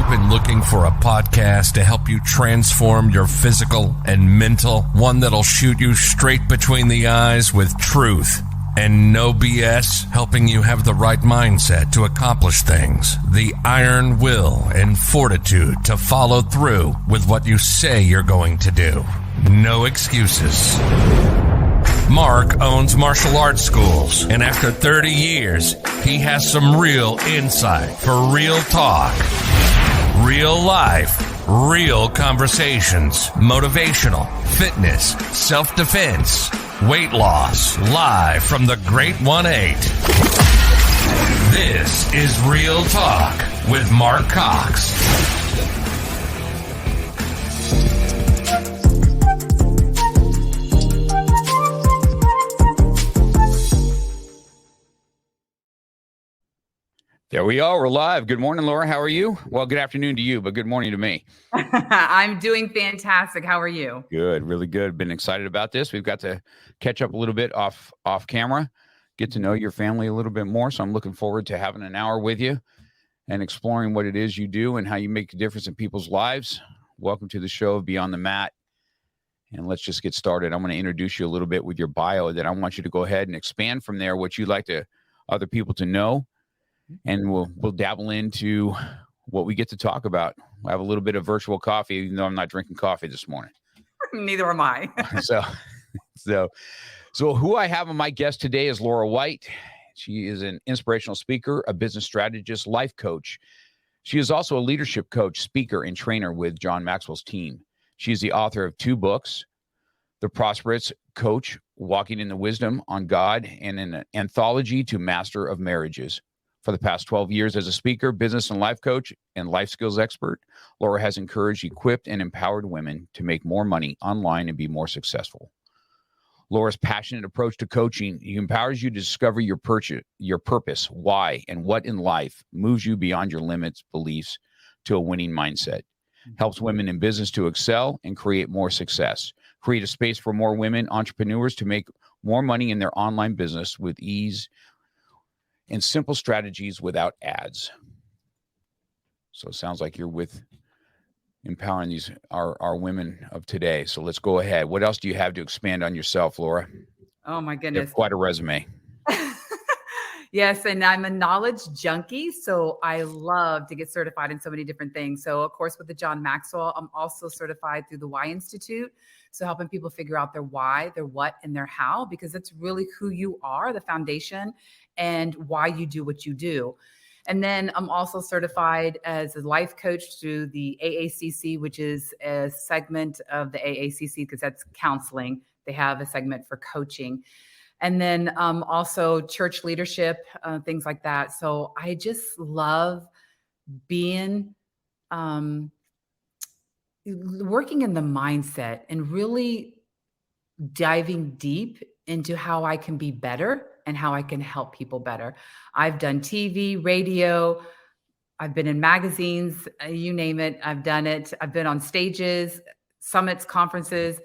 You've been looking for a podcast to help you transform your physical and mental, one that'll shoot you straight between the eyes with truth and no BS, helping you have the right mindset to accomplish things, the iron will and fortitude to follow through with what you say you're going to do. No excuses. Mark owns martial arts schools, and after 30 years, he has some real insight for real talk, real life, real conversations, motivational, fitness, self-defense, weight loss, live from the Great 1-8. This is Real Talk with Mark Cox. There we are. We're live. Good morning, Laura. How are you? Well, good afternoon to you, but good morning to me. I'm doing fantastic. How are you? Good. Really good. Been excited about this. We've got to catch up a little bit off camera, get to know your family a little bit more. So I'm looking forward to having an hour with you and exploring what it is you do and how you make a difference in people's lives. Welcome to the show of Beyond the Mat. And let's just get started. I'm going to introduce you a little bit with your bio. Then I want you to go ahead and expand from there what you'd like to other people to know. And we'll dabble into what we get to talk about. I have a little bit of virtual coffee, even though I'm not drinking coffee this morning. Neither am I. So who I have on my guest today is Laura White. She is an inspirational speaker, a business strategist, life coach. She is also a leadership coach, speaker, and trainer with John Maxwell's Team. She is the author of 2 books, The Prosperous Coach, Walking in the Wisdom on God, and an anthology to Master of Marriages. For the past 12 years as a speaker, business and life coach, and life skills expert, Laura has encouraged, equipped, and empowered women to make more money online and be more successful. Laura's passionate approach to coaching empowers you to discover your purpose, why, and what in life moves you beyond your limits, beliefs, to a winning mindset. Helps women in business to excel and create more success. Create a space for more women entrepreneurs to make more money in their online business with ease and simple strategies without ads. So it sounds like you're with empowering these our women of today. So let's go ahead. What else do you have to expand on yourself, Laura? Oh my You goodness. have quite a resume. Yes, and I'm a knowledge junkie, so I love to get certified in so many different things. So of course, with the John Maxwell, I'm also certified through the Why Institute. So helping people figure out their why, their what, and their how, because it's really who you are, the foundation, and why you do what you do. And then I'm also certified as a life coach through the AACC, which is a segment of the AACC because that's counseling. They have a segment for coaching. And then also church leadership, things like that. So I just love being working in the mindset and really diving deep into how I can be better and how I can help people better. I've done TV, radio, I've been in magazines, you name it, I've done it. I've been on stages, summits, conferences.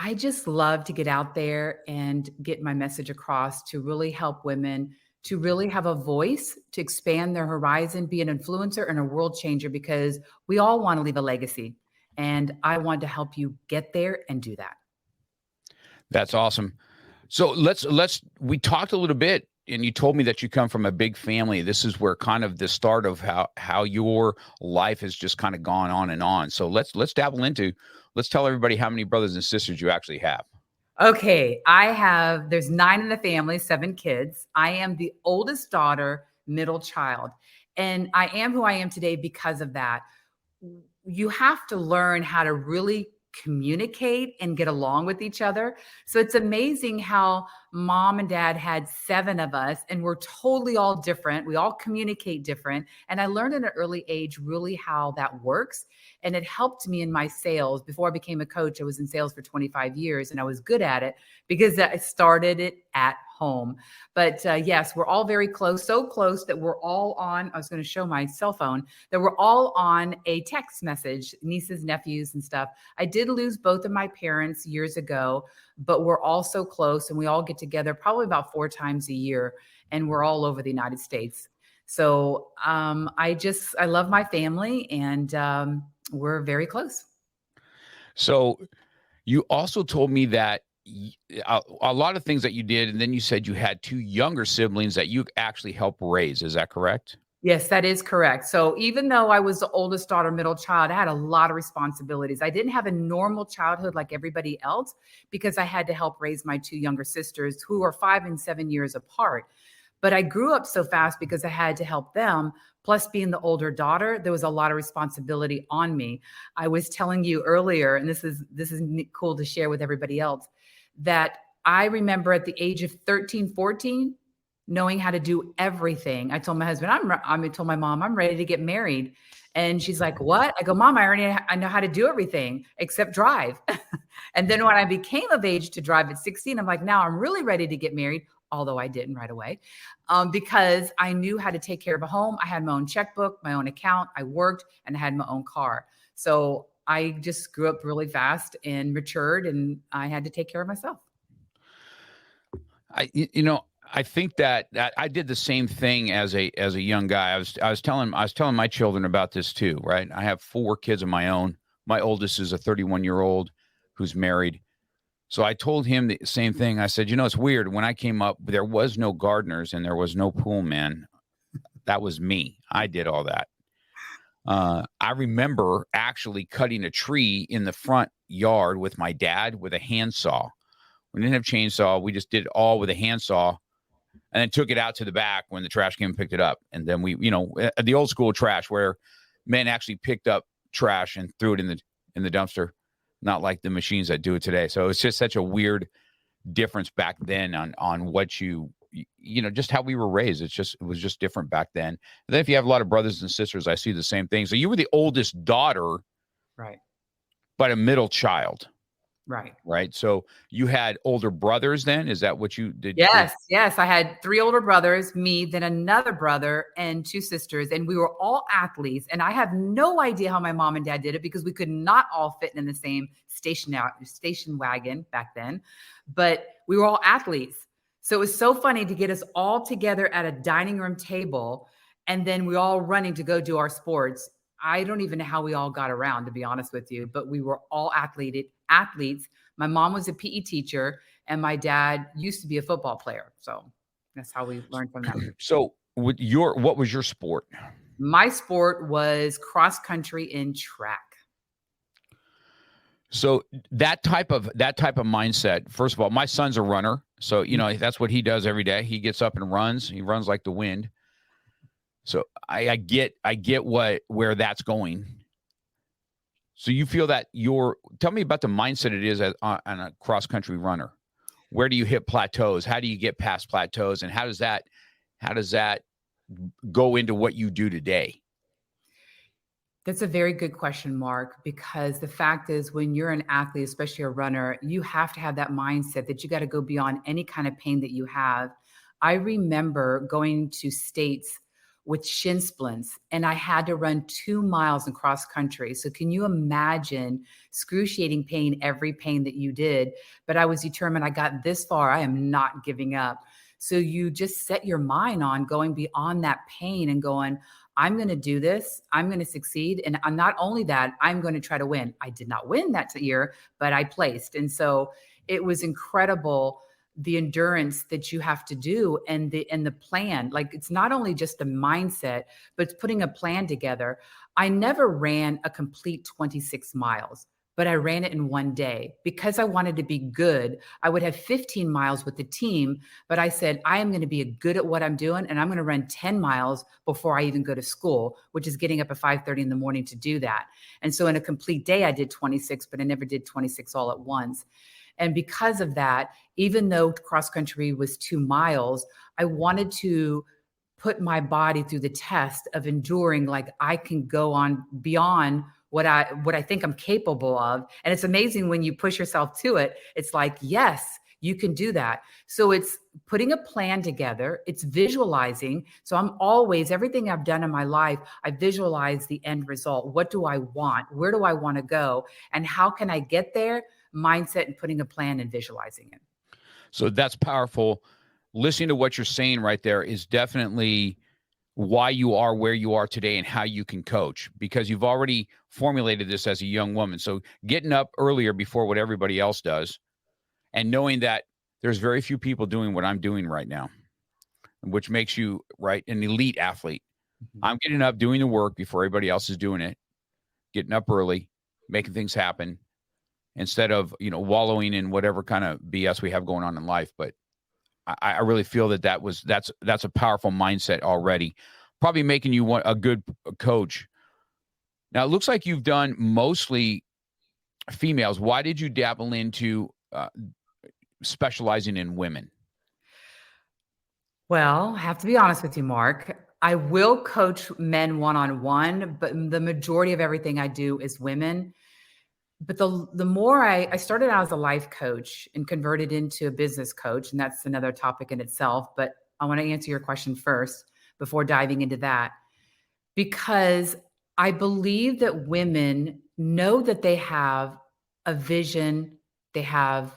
I just love to get out there and get my message across to really help women to really have a voice, to expand their horizon, be an influencer and a world changer, because we all want to leave a legacy. And I want to help you get there and do that. That's awesome. So we talked a little bit, and you told me that you come from a big family. This is where kind of the start of how your life has just kind of gone on and on. So let's dabble into, let's tell everybody how many brothers and sisters you actually have. Okay. There's 9 in the family, 7 kids. I am the oldest daughter, middle child. And I am who I am today because of that. You have to learn how to really communicate and get along with each other. So it's amazing how mom and dad had 7 of us and we're totally all different. We all communicate different. And I learned at an early age really how that works. And it helped me in my sales. Before I became a coach, I was in sales for 25 years and I was good at it because I started it at home. But yes, we're all very close, so close that we're all on, I was going to show my cell phone, that we're all on a text message, nieces, nephews, and stuff. I did lose both of my parents years ago, but we're all so close and we all get together probably about 4 times a year and we're all over the United States. So I love my family, and we're very close. So you also told me that a lot of things that you did, and then you said you had two younger siblings that you actually helped raise. Is that correct? Yes, that is correct. So even though I was the oldest daughter, middle child, I had a lot of responsibilities. I didn't have a normal childhood like everybody else because I had to help raise my two younger sisters who are 5 and 7 years apart. But I grew up so fast because I had to help them. Plus, being the older daughter, there was a lot of responsibility on me. I was telling you earlier, and this is cool to share with everybody else, that I remember at the age of 13, 14, knowing how to do everything. I told my husband, I told my mom, I'm ready to get married. And she's like, what? I go, Mom, I know how to do everything except drive. And then when I became of age to drive at 16, I'm like, now I'm really ready to get married, although I didn't right away, because I knew how to take care of a home. I had my own checkbook, my own account. I worked and I had my own car. So I just grew up really fast and matured, and I had to take care of myself. I think that I did the same thing as a young guy. I was telling my children about this too, right? I have 4 kids of my own. My oldest is a 31-year-old who's married. So I told him the same thing. I said, it's weird. When I came up, there was no gardeners and there was no pool man. That was me. I did all that. I remember actually cutting a tree in the front yard with my dad with a handsaw. We didn't have chainsaw. We just did it all with a handsaw, and then took it out to the back when the trash came and picked it up. And then we, the old school trash where men actually picked up trash and threw it in the dumpster, not like the machines that do it today. So it's just such a weird difference back then on what just how we were raised. It was just different back then. And then if you have a lot of brothers and sisters, I see the same thing. So you were the oldest daughter, right? But a middle child. Right. So you had older brothers then? Is that what you did? Yes. I had 3 older brothers, me, then another brother and 2 sisters. And we were all athletes. And I have no idea how my mom and dad did it because we could not all fit in the same station wagon back then. But we were all athletes. So it was so funny to get us all together at a dining room table. And then we all running to go do our sports. I don't even know how we all got around, to be honest with you, but we were all athletes. My mom was a PE teacher and my dad used to be a football player. So that's how we learned from them. So what was your sport? My sport was cross country and track. So that type of mindset, first of all, my son's a runner. So, that's what he does every day. He gets up and runs. He runs like the wind. So I get where that's going. So you feel that tell me about the mindset it is on a cross country runner. Where do you hit plateaus? How do you get past plateaus? And how does that go into what you do today? That's a very good question, Mark, because the fact is when you're an athlete, especially a runner, you have to have that mindset that you got to go beyond any kind of pain that you have. I remember going to states with shin splints, and I had to run 2 miles in cross country. So can you imagine excruciating pain, every pain that you did? But I was determined I got this far. I am not giving up. So you just set your mind on going beyond that pain and going, I'm going to do this. I'm going to succeed. And not only that, I'm going to try to win. I did not win that year, but I placed. And so it was incredible, the endurance that you have to do and the plan. Like, it's not only just a mindset, but it's putting a plan together. I never ran a complete 26 miles, but I ran it in one day because I wanted to be good. I would have 15 miles with the team, but I said, I am going to be good at what I'm doing. And I'm going to run 10 miles before I even go to school, which is getting up at 5:30 in the morning to do that. And so in a complete day, I did 26, but I never did 26 all at once. And because of that, even though cross country was 2 miles, I wanted to put my body through the test of enduring, like I can go on beyond what I think I'm capable of. And it's amazing when you push yourself to it. It's like, yes, you can do that. So it's putting a plan together. It's visualizing. So I'm always, everything I've done in my life, I visualize the end result. What do I want? Where do I want to go? And how can I get there? Mindset and putting a plan and visualizing it. So that's powerful. Listening to what you're saying right there is definitely why you are where you are today and how you can coach, because you've already formulated this as a young woman. So getting up earlier before what everybody else does, and knowing that there's very few people doing what I'm doing right now, which makes you, right, an elite athlete. Mm-hmm. I'm getting up, doing the work before everybody else is doing it, getting up early, making things happen, instead of, wallowing in whatever kind of BS we have going on in life. But I really feel that's a powerful mindset already, probably making you a good coach. Now, it looks like you've done mostly females. Why did you dabble into specializing in women? Well, I have to be honest with you, Mark. I will coach men one-on-one, but the majority of everything I do is women. But the more I started out as a life coach and converted into a business coach, and that's another topic in itself. But I want to answer your question first before diving into that, because I believe that women know that they have a vision, they have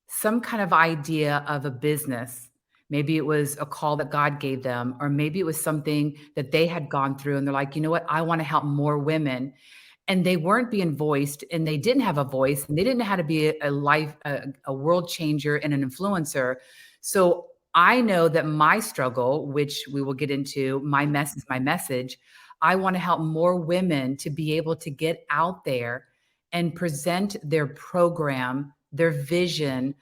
some kind of idea of a business. Maybe it was a call that God gave them, or maybe it was something that they had gone through and they're like, you know what, I want to help more women. And they weren't being voiced, and they didn't have a voice, and they didn't know how to be a world changer and an influencer. So I know that my struggle, which we will get into, my message. I want to help more women to be able to get out there and present their program, their vision,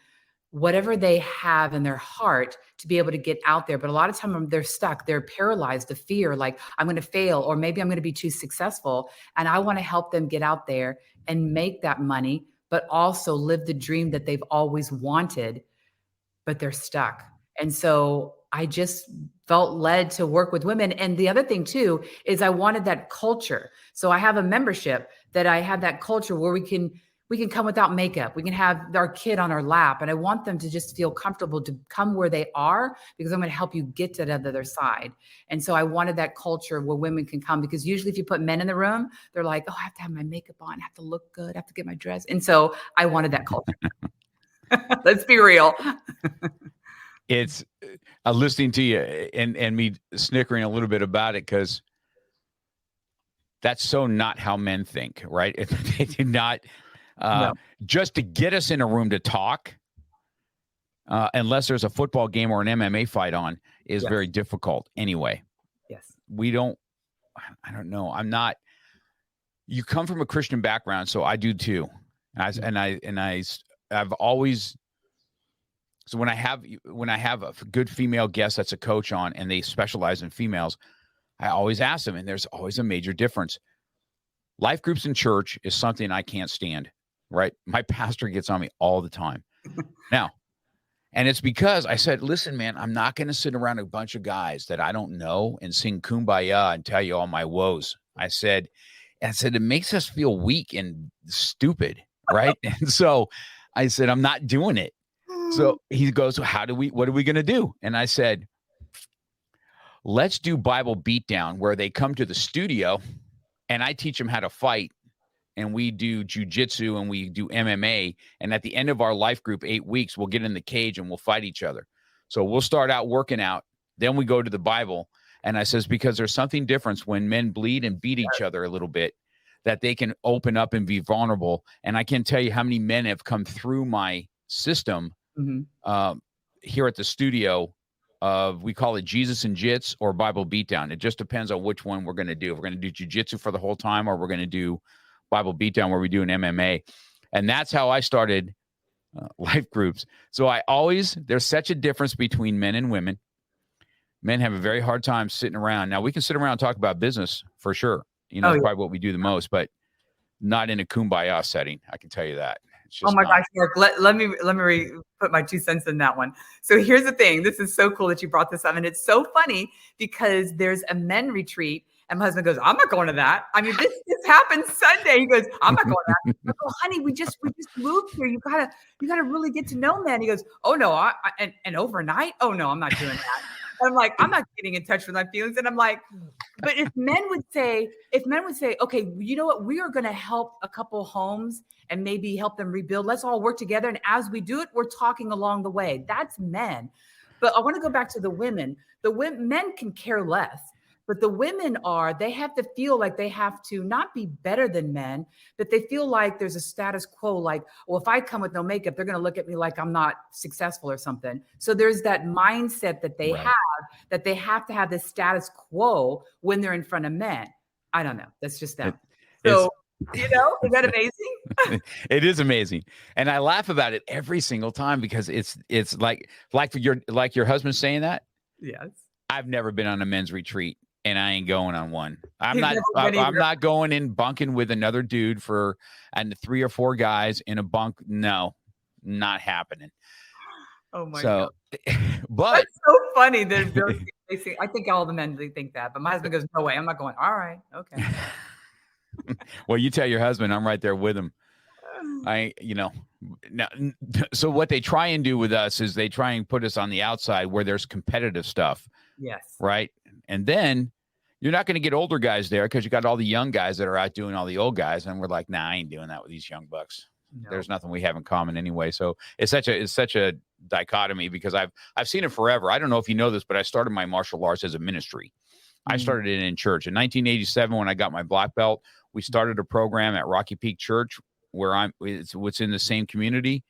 whatever they have in their heart, to be able to get out there. But a lot of times they're stuck, they're paralyzed, the fear, like I'm going to fail, or maybe I'm going to be too successful. And I want to help them get out there and make that money, but also live the dream that they've always wanted, but they're stuck. And so I just felt led to work with women. And the other thing too, is I wanted that culture. So I have a membership that I have that culture where we can come without makeup. We can have our kid on our lap. And I want them to just feel comfortable to come where they are, because I'm going to help you get to the other side. And so I wanted that culture where women can come, because usually if you put men in the room, they're like, oh, I have to have my makeup on. I have to look good. I have to get my dress. And so I wanted that culture. Let's be real. It's listening to you and me snickering a little bit about it, because that's so not how men think, right? They do not. No. Just to get us in a room to talk, unless there's a football game or an MMA fight on, is very difficult anyway. Yes. I don't know. I'm not, you come from a Christian background, so I do too. I've always, so when I have a good female guest that's a coach on and they specialize in females, I always ask them, and there's always a major difference. Life groups in church is something I can't stand. Right. My pastor gets on me all the time now. And it's because I said, listen, man, I'm not going to sit around a bunch of guys that I don't know and sing Kumbaya and tell you all my woes. I said, it makes us feel weak and stupid. Right. And so I said, I'm not doing it. So he goes, what are we going to do? And I said, let's do Bible beatdown, where they come to the studio and I teach them how to fight. And we do jujitsu and we do MMA. And at the end of our life group, 8 weeks, we'll get in the cage and we'll fight each other. So we'll start out working out. Then we go to the Bible. And I says, because there's something different when men bleed and beat each other a little bit, that they can open up and be vulnerable. And I can't tell you how many men have come through my system here at the studio. We call it Jesus and Jits or Bible beatdown. It just depends on which one we're going to do. We're going to do jujitsu for the whole time, or we're going to do Bible beatdown where we do an MMA. And that's how I started life groups. So there's such a difference between men and women. Men have a very hard time sitting around. Now we can sit around and talk about business for sure. That's probably what we do the most, but not in a kumbaya setting. I can tell you that. Oh my gosh, Mark, let me put my 2 cents in that one. So here's the thing. This is so cool that you brought this up. And it's so funny because there's a men retreat. And my husband goes, I'm not going to that. I mean, this happened Sunday. He goes, I'm not going to that. I go, honey, we just moved here. You gotta really get to know men. He goes, oh no, and overnight? Oh no, I'm not doing that. I'm like, I'm not getting in touch with my feelings. And I'm like, but if men would say, okay, you know what? We are going to help a couple homes and maybe help them rebuild. Let's all work together. And as we do it, we're talking along the way. That's men. But I want to go back to the women. Men can care less. But the women they have to feel like they have to not be better than men, but they feel like there's a status quo. Like, well, if I come with no makeup, they're going to look at me like I'm not successful or something. So there's that mindset that they have, that they have to have this status quo when they're in front of men. I don't know. That's just them. So, is that amazing? It is amazing. And I laugh about it every single time because it's like your husband saying that. Yes. I've never been on a men's retreat and I ain't going on one. I'm not going in bunking with another dude and 3 or 4 guys in a bunk. No, not happening. Oh my God. But that's so funny. I think all the men think that, but my husband goes, no way, I'm not going. All right. Okay. Well, you tell your husband I'm right there with him. So what they try and do with us is they try and put us on the outside where there's competitive stuff. Yes. Right. And then you're not going to get older guys there because you got all the young guys that are out doing all the old guys. And we're like, nah, I ain't doing that with these young bucks. No. There's nothing we have in common anyway. So it's such a dichotomy because I've seen it forever. I don't know if you know this, but I started my martial arts as a ministry. I started it in church. In 1987, when I got my black belt, we started a program at Rocky Peak Church where it's in the same community.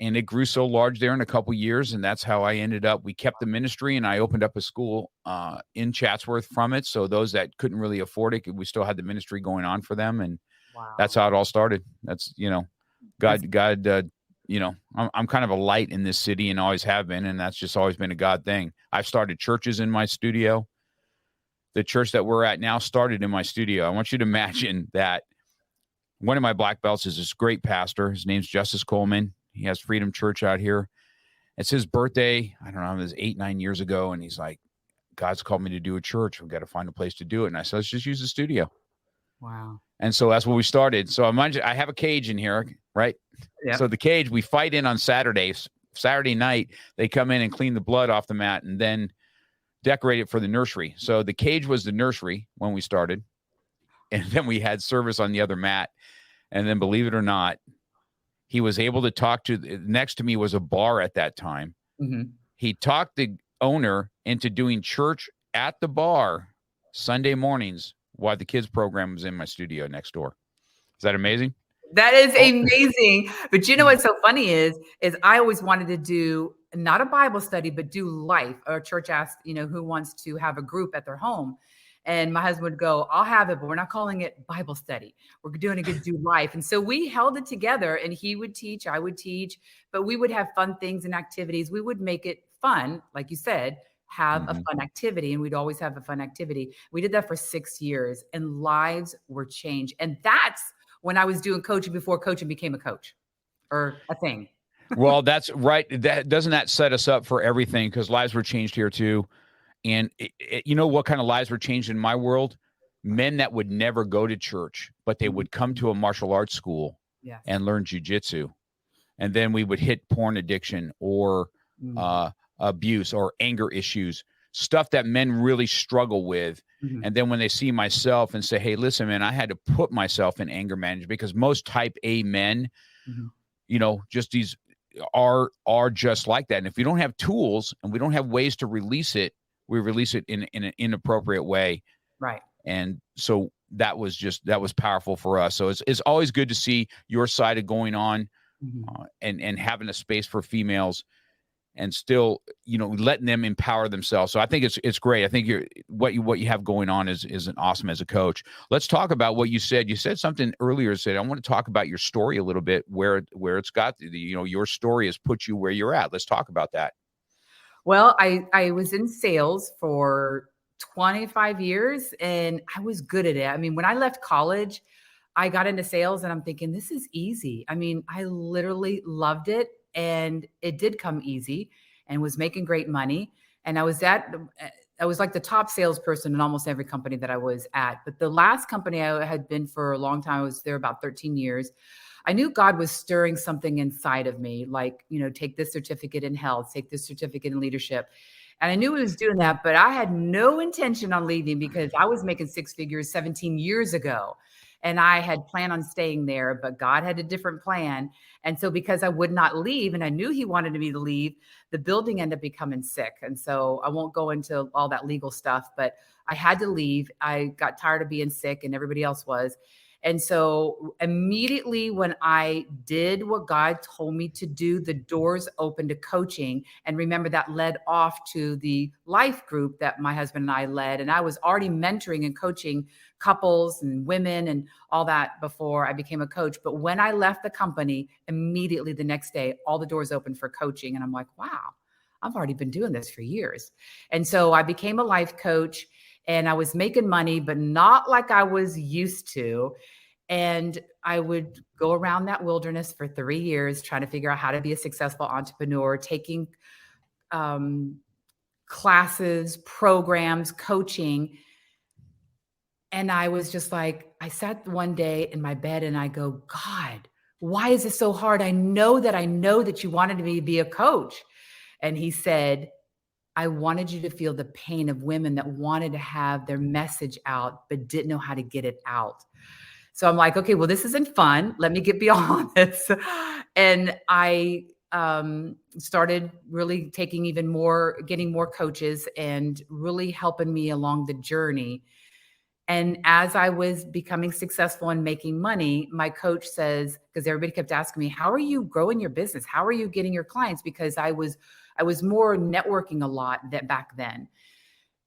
And it grew so large there in a couple years. And that's how I ended up. We kept the ministry and I opened up a school in Chatsworth from it. So those that couldn't really afford it, we still had the ministry going on for them. And that's how it all started. That's, God, I'm kind of a light in this city and always have been. And that's just always been a God thing. I've started churches in my studio. The church that we're at now started in my studio. I want you to imagine that one of my black belts is this great pastor. His name's Justice Coleman. He has Freedom Church out here. It's his birthday. I don't know, it was 8-9 years ago. And he's like, God's called me to do a church. We've got to find a place to do it. And I said, let's just use the studio. Wow. And so that's what we started. So I have a cage in here, right? Yeah. So the cage, we fight in on Saturdays. Saturday night, they come in and clean the blood off the mat and then decorate it for the nursery. So the cage was the nursery when we started. And then we had service on the other mat. And then believe it or not, he was able to talk to, next to me was a bar at that time. Mm-hmm. He talked the owner into doing church at the bar Sunday mornings while the kids program was in my studio next door. Is that amazing? That is amazing. But you know what's so funny is I always wanted to do not a Bible study, but do life. Our church asked, who wants to have a group at their home. And my husband would go, I'll have it, but we're not calling it Bible study. We're doing a good do life. And so we held it together and he would teach, I would teach, but we would have fun things and activities. We would make it fun. Like you said, have a fun activity. And we'd always have a fun activity. We did that for 6 years and lives were changed. And that's when I was doing coaching before coaching became a coach or a thing. Well, that's right. Doesn't that set us up for everything? Because lives were changed here too. And you know what kind of lives were changed in my world? Men that would never go to church, but they would come to a martial arts school and learn jujitsu. And then we would hit porn addiction or abuse or anger issues, stuff that men really struggle with. Mm-hmm. And then when they see myself and say, hey, listen, man, I had to put myself in anger management because most type A men, just these are just like that. And if we don't have tools and we don't have ways to release it, we release it in an inappropriate way. Right. And so that was powerful for us. So it's always good to see your side of going on and having a space for females and still, letting them empower themselves. So I think it's great. I think what you have going on is an awesome as a coach. Let's talk about what you said. You said something earlier. I want to talk about your story a little bit, where it's got, your story has put you where you're at. Let's talk about that. Well, I was in sales for 25 years and I was good at it. I mean, when I left college, I got into sales and I'm thinking, this is easy. I mean, I literally loved it and it did come easy and was making great money. And I was like the top salesperson in almost every company that I was at. But the last company I had been for a long time, I was there about 13 years. I knew God was stirring something inside of me, like, take this certificate in health, take this certificate in leadership. And I knew he was doing that, but I had no intention on leaving because I was making 6 figures 17 years ago. And I had planned on staying there, but God had a different plan. And so because I would not leave, and I knew he wanted me to leave, the building ended up becoming sick. And so I won't go into all that legal stuff, but I had to leave. I got tired of being sick and everybody else was. And so immediately when I did what God told me to do, the doors opened to coaching. And remember, that led off to the life group that my husband and I led. And I was already mentoring and coaching couples and women and all that before I became a coach. But when I left the company, immediately the next day, all the doors opened for coaching. And I'm like, wow, I've already been doing this for years. And so I became a life coach. And I was making money, but not like I was used to. And I would go around that wilderness for 3 years, trying to figure out how to be a successful entrepreneur, taking classes, programs, coaching. And I was just like, I sat one day in my bed and I go, God, why is this so hard? I know that you wanted me to be a coach. And he said, I wanted you to feel the pain of women that wanted to have their message out, but didn't know how to get it out. So I'm like, okay, well, this isn't fun. Let me get beyond this. And I started really getting more coaches and really helping me along the journey. And as I was becoming successful and making money, my coach says, because everybody kept asking me, how are you growing your business? How are you getting your clients? Because I was more networking a lot back then.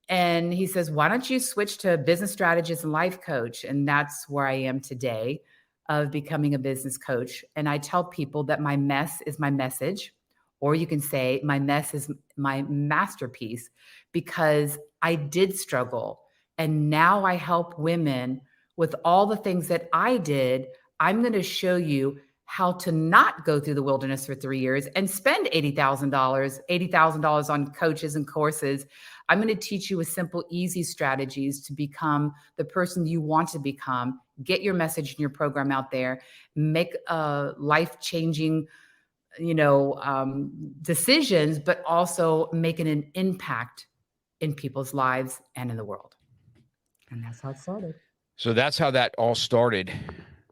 And he says, why don't you switch to business strategist and life coach? And that's where I am today, of becoming a business coach. And I tell people that my mess is my message, or you can say my mess is my masterpiece, because I did struggle. And now I help women with all the things that I did. I'm going to show you how to not go through the wilderness for 3 years and spend $80,000 on coaches and courses. I'm going to teach you with simple, easy strategies to become the person you want to become, get your message and your program out there, make life-changing, decisions, but also making an impact in people's lives and in the world. And that's how it started. So that's how that all started.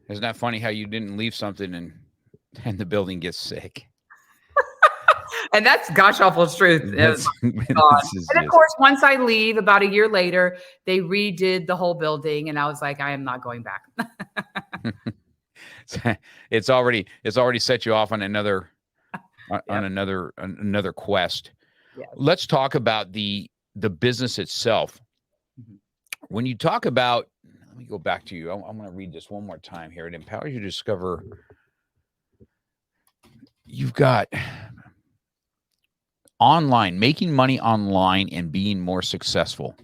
Isn't that funny how you didn't leave something and the building gets sick? And that's gosh awful truth. And of course, once I leave, about a year later, they redid the whole building, and I was like, I am not going back. It's already set you off on another another quest. Yes. Let's talk about the business itself. Mm-hmm. When you talk about, let me go back to you. I'm going to read this one more time here. It empowers you to discover. You've got online, making money online and being more successful.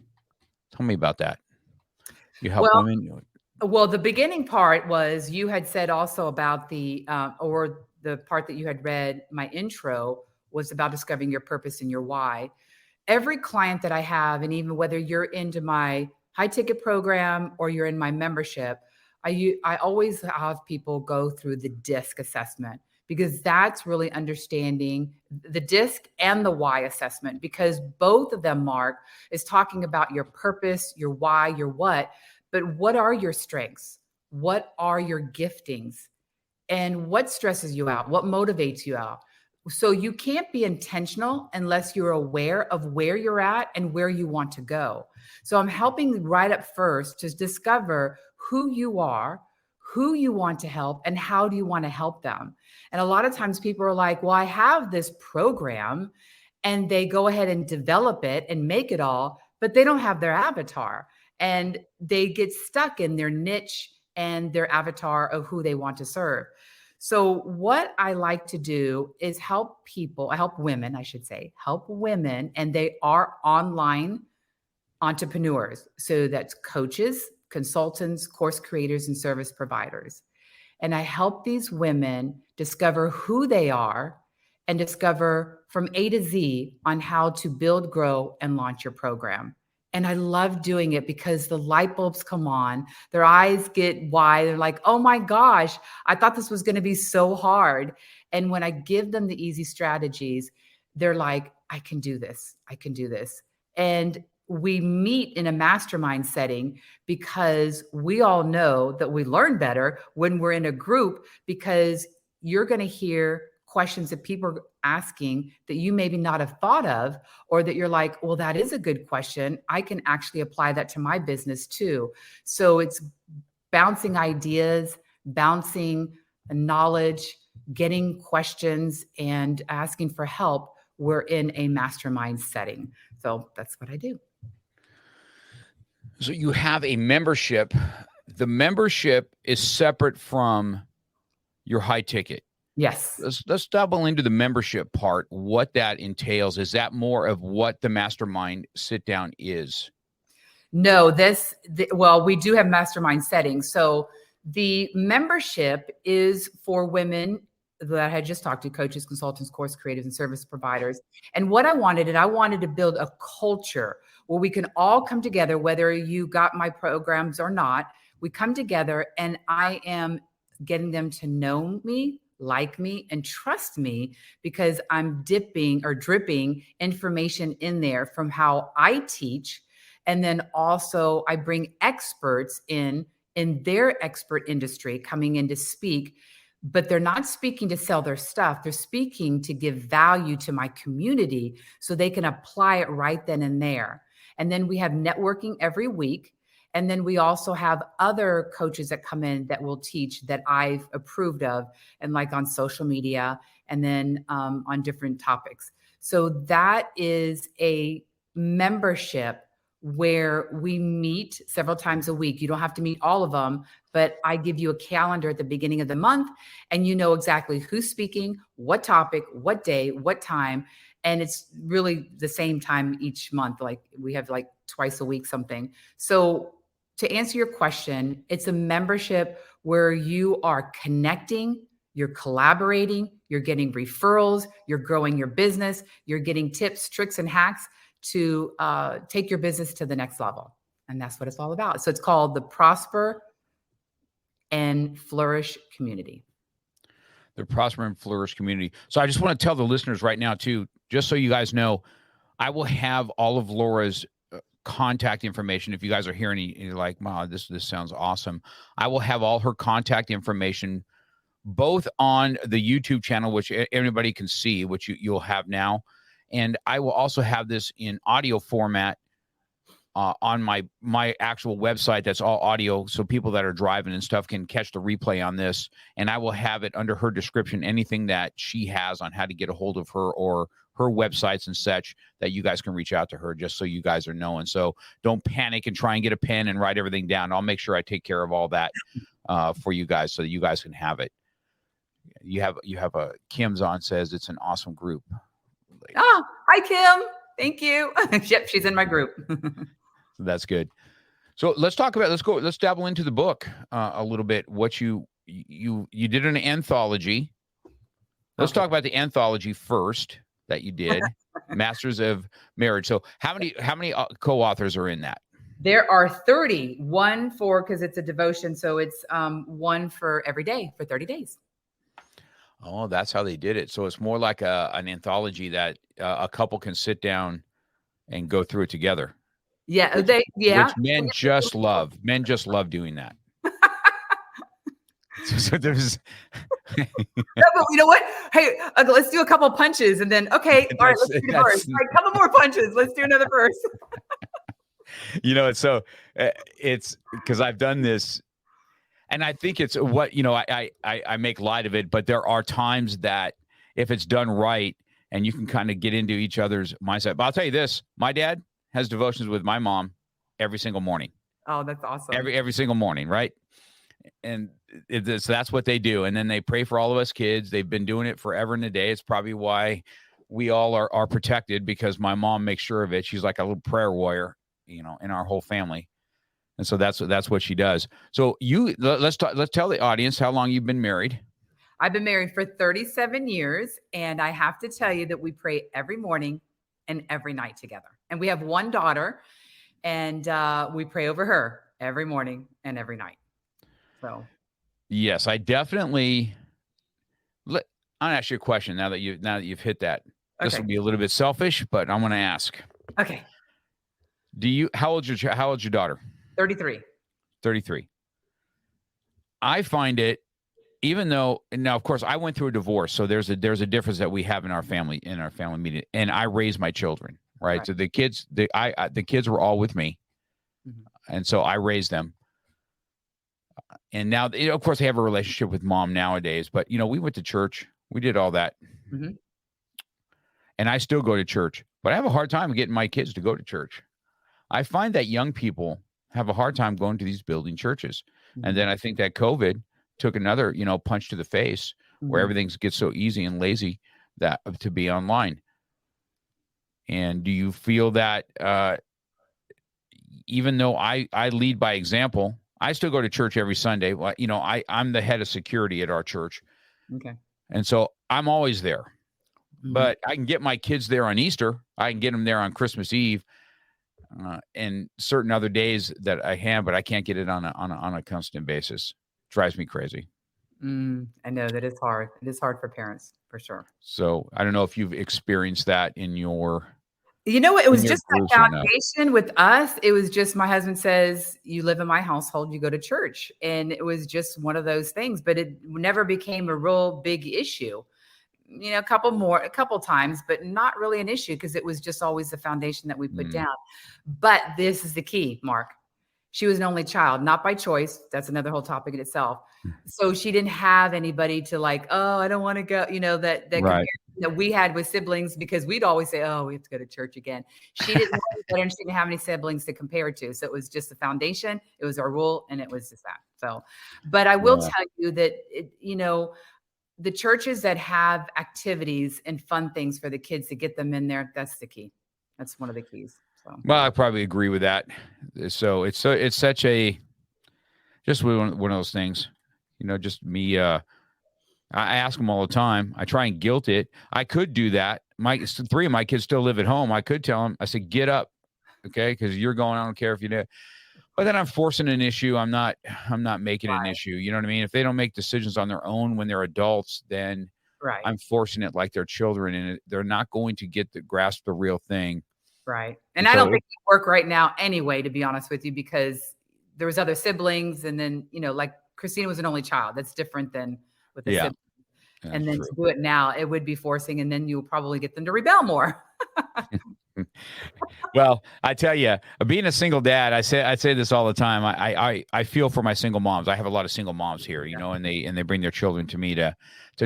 Tell me about that. You help women. Well, the beginning part was, you had said also about the part that you had read, my intro was about discovering your purpose and your why. Every client that I have, and even whether you're into my high ticket program or you're in my membership, I always have people go through the DISC assessment, because that's really understanding the DISC and the why assessment, because both of them, Mark, is talking about your purpose, your why, your what, but what are your strengths? What are your giftings? And what stresses you out? What motivates you out? So you can't be intentional unless you're aware of where you're at and where you want to go. So I'm helping right up first to discover who you are, who you want to help, and how do you want to help them. And a lot of times people are like, well, I have this program, and they go ahead and develop it and make it all, but they don't have their avatar, and they get stuck in their niche and their avatar of who they want to serve. So what I like to do is help women, and they are online entrepreneurs. So that's coaches, consultants, course creators, and service providers. And I help these women discover who they are and discover from A to Z on how to build, grow, and launch your program. And I love doing it because the light bulbs come on, their eyes get wide. They're like, oh my gosh, I thought this was going to be so hard. And when I give them the easy strategies, they're like, I can do this. I can do this. And we meet in a mastermind setting because we all know that we learn better when we're in a group, because you're going to hear questions that people are asking that you maybe not have thought of, or that you're like, well, that is a good question. I can actually apply that to my business too. So it's bouncing ideas, bouncing knowledge, getting questions, and asking for help. We're in a mastermind setting. So that's what I do. So you have a membership. The membership is separate from your high ticket. Yes. Let's double into the membership part, what that entails. Is that more of what the mastermind sit down is? No, well, we do have mastermind settings. So the membership is for women that I had just talked to, coaches, consultants, course creators, and service providers. And what I wanted to build a culture where we can all come together, whether you got my programs or not. We come together and I am getting them to know me, like me, and trust me, because I'm dripping information in there from how I teach. And then also I bring experts in their expert industry coming in to speak, but they're not speaking to sell their stuff. They're speaking to give value to my community so they can apply it right then and there. And then we have networking every week. And then we also have other coaches that come in that will teach that I've approved of, and like on social media, and then on different topics. So that is a membership where we meet several times a week. You don't have to meet all of them, but I give you a calendar at the beginning of the month, and you know exactly who's speaking, what topic, what day, what time. And it's really the same time each month. Like we have like twice a week something. So to answer your question, it's a membership where you are connecting, you're collaborating, you're getting referrals, you're growing your business, you're getting tips, tricks, and hacks to take your business to the next level. And that's what it's all about. So it's called the Prosper and Flourish Community. The Prosper and Flourish Community. So I just want to tell the listeners right now too, just so you guys know, I will have all of Laura's contact information. If you guys are hearing it, you're like, wow, this sounds awesome. I will have all her contact information both on the YouTube channel, which everybody can see, which you'll have now. And I will also have this in audio format on my actual website. That's all audio. So people that are driving and stuff can catch the replay on this. And I will have it under her description, anything that she has on how to get a hold of her or her websites and such, that you guys can reach out to her, just so you guys are knowing. So don't panic and try and get a pen and write everything down. I'll make sure I take care of all that for you guys so that you guys can have it. You have a Kim's on says it's an awesome group. Oh, hi, Kim. Thank you. Yep, she's in my group. That's good. So let's dabble into the book a little bit. What you did an anthology. Let's talk about the anthology first that you did, Masters of Marriage. So how many co-authors are in that? There are 30, one for, because it's a devotion. So it's one for every day for 30 days. Oh, that's how they did it. So it's more like an anthology that a couple can sit down and go through it together. Yeah. Which men just love. Men just love doing that. So there's no, but you know what? Hey, let's do a couple punches and then, okay, all right, let's do first. All right, a couple more punches. Let's do another verse. It's because I've done this, and I think it's what, I make light of it, but there are times that if it's done right and you can kind of get into each other's mindset. But I'll tell you this, my dad has devotions with my mom every single morning. Oh, that's awesome. Every single morning, right? And that's what they do. And then they pray for all of us kids. They've been doing it forever and a day. It's probably why we all are protected, because my mom makes sure of it. She's like a little prayer warrior, in our whole family. And so that's what she does. So let's tell the audience how long you've been married. I've been married for 37 years. And I have to tell you that we pray every morning and every night together. And we have one daughter, and we pray over her every morning and every night. So, yes, I definitely. I'll ask you a question now that you've hit that. This will be a little bit selfish, but I'm going to ask. Okay. How old's your daughter? 33. 33. I find it, even though, now of course I went through a divorce, so there's a difference that we have in our family meeting, and I raised my children, right? So the kids were all with me, and so I raised them. And now, of course, I have a relationship with mom nowadays, but we went to church, we did all that, and I still go to church, but I have a hard time getting my kids to go to church. I find that young people have a hard time going to these building churches, and then I think that COVID took another, punch to the face, where everything gets so easy and lazy that to be online. And do you feel that even though I lead by example, I still go to church every Sunday. Well, I'm the head of security at our church. Okay. And so I'm always there. But I can get my kids there on Easter. I can get them there on Christmas Eve, and certain other days that I have, but I can't get it on a constant basis. Drives me crazy. I know that it's hard. It is hard for parents, for sure. So I don't know if you've experienced that in your. It was just that foundation with us. It was just, my husband says, you live in my household, you go to church. And it was just one of those things, but it never became a real big issue. A couple times, but not really an issue, because it was just always the foundation that we put down. But this is the key, Mark. She was an only child, not by choice. That's another whole topic in itself. So she didn't have anybody to I don't want to go, that comparison that we had with siblings, because we'd always say, oh, we have to go to church again. She didn't she didn't have any siblings to compare to. So it was just the foundation. It was our rule, and it was just that. So, but I will tell you that, the churches that have activities and fun things for the kids to get them in there, that's the key. That's one of the keys. So. Well, I probably agree with that. So it's such a, just one of those things, just me. I ask them all the time. I try and guilt it. I could do that. 3 of my kids still live at home. I could tell them, I said, get up. Okay. Cause you're going, I don't care if you do. But then I'm forcing an issue. I'm not making an issue. You know what I mean? If they don't make decisions on their own when they're adults, then I'm forcing it like they're children, and they're not going to grasp the real thing. Right. And I don't think it would work right now anyway, to be honest with you, because there was other siblings. And then, like Christina was an only child. That's different than with the siblings. And then to do it now, it would be forcing, and then you'll probably get them to rebel more. Well, I tell you, being a single dad, I say this all the time. I feel for my single moms. I have a lot of single moms here, and they bring their children to me to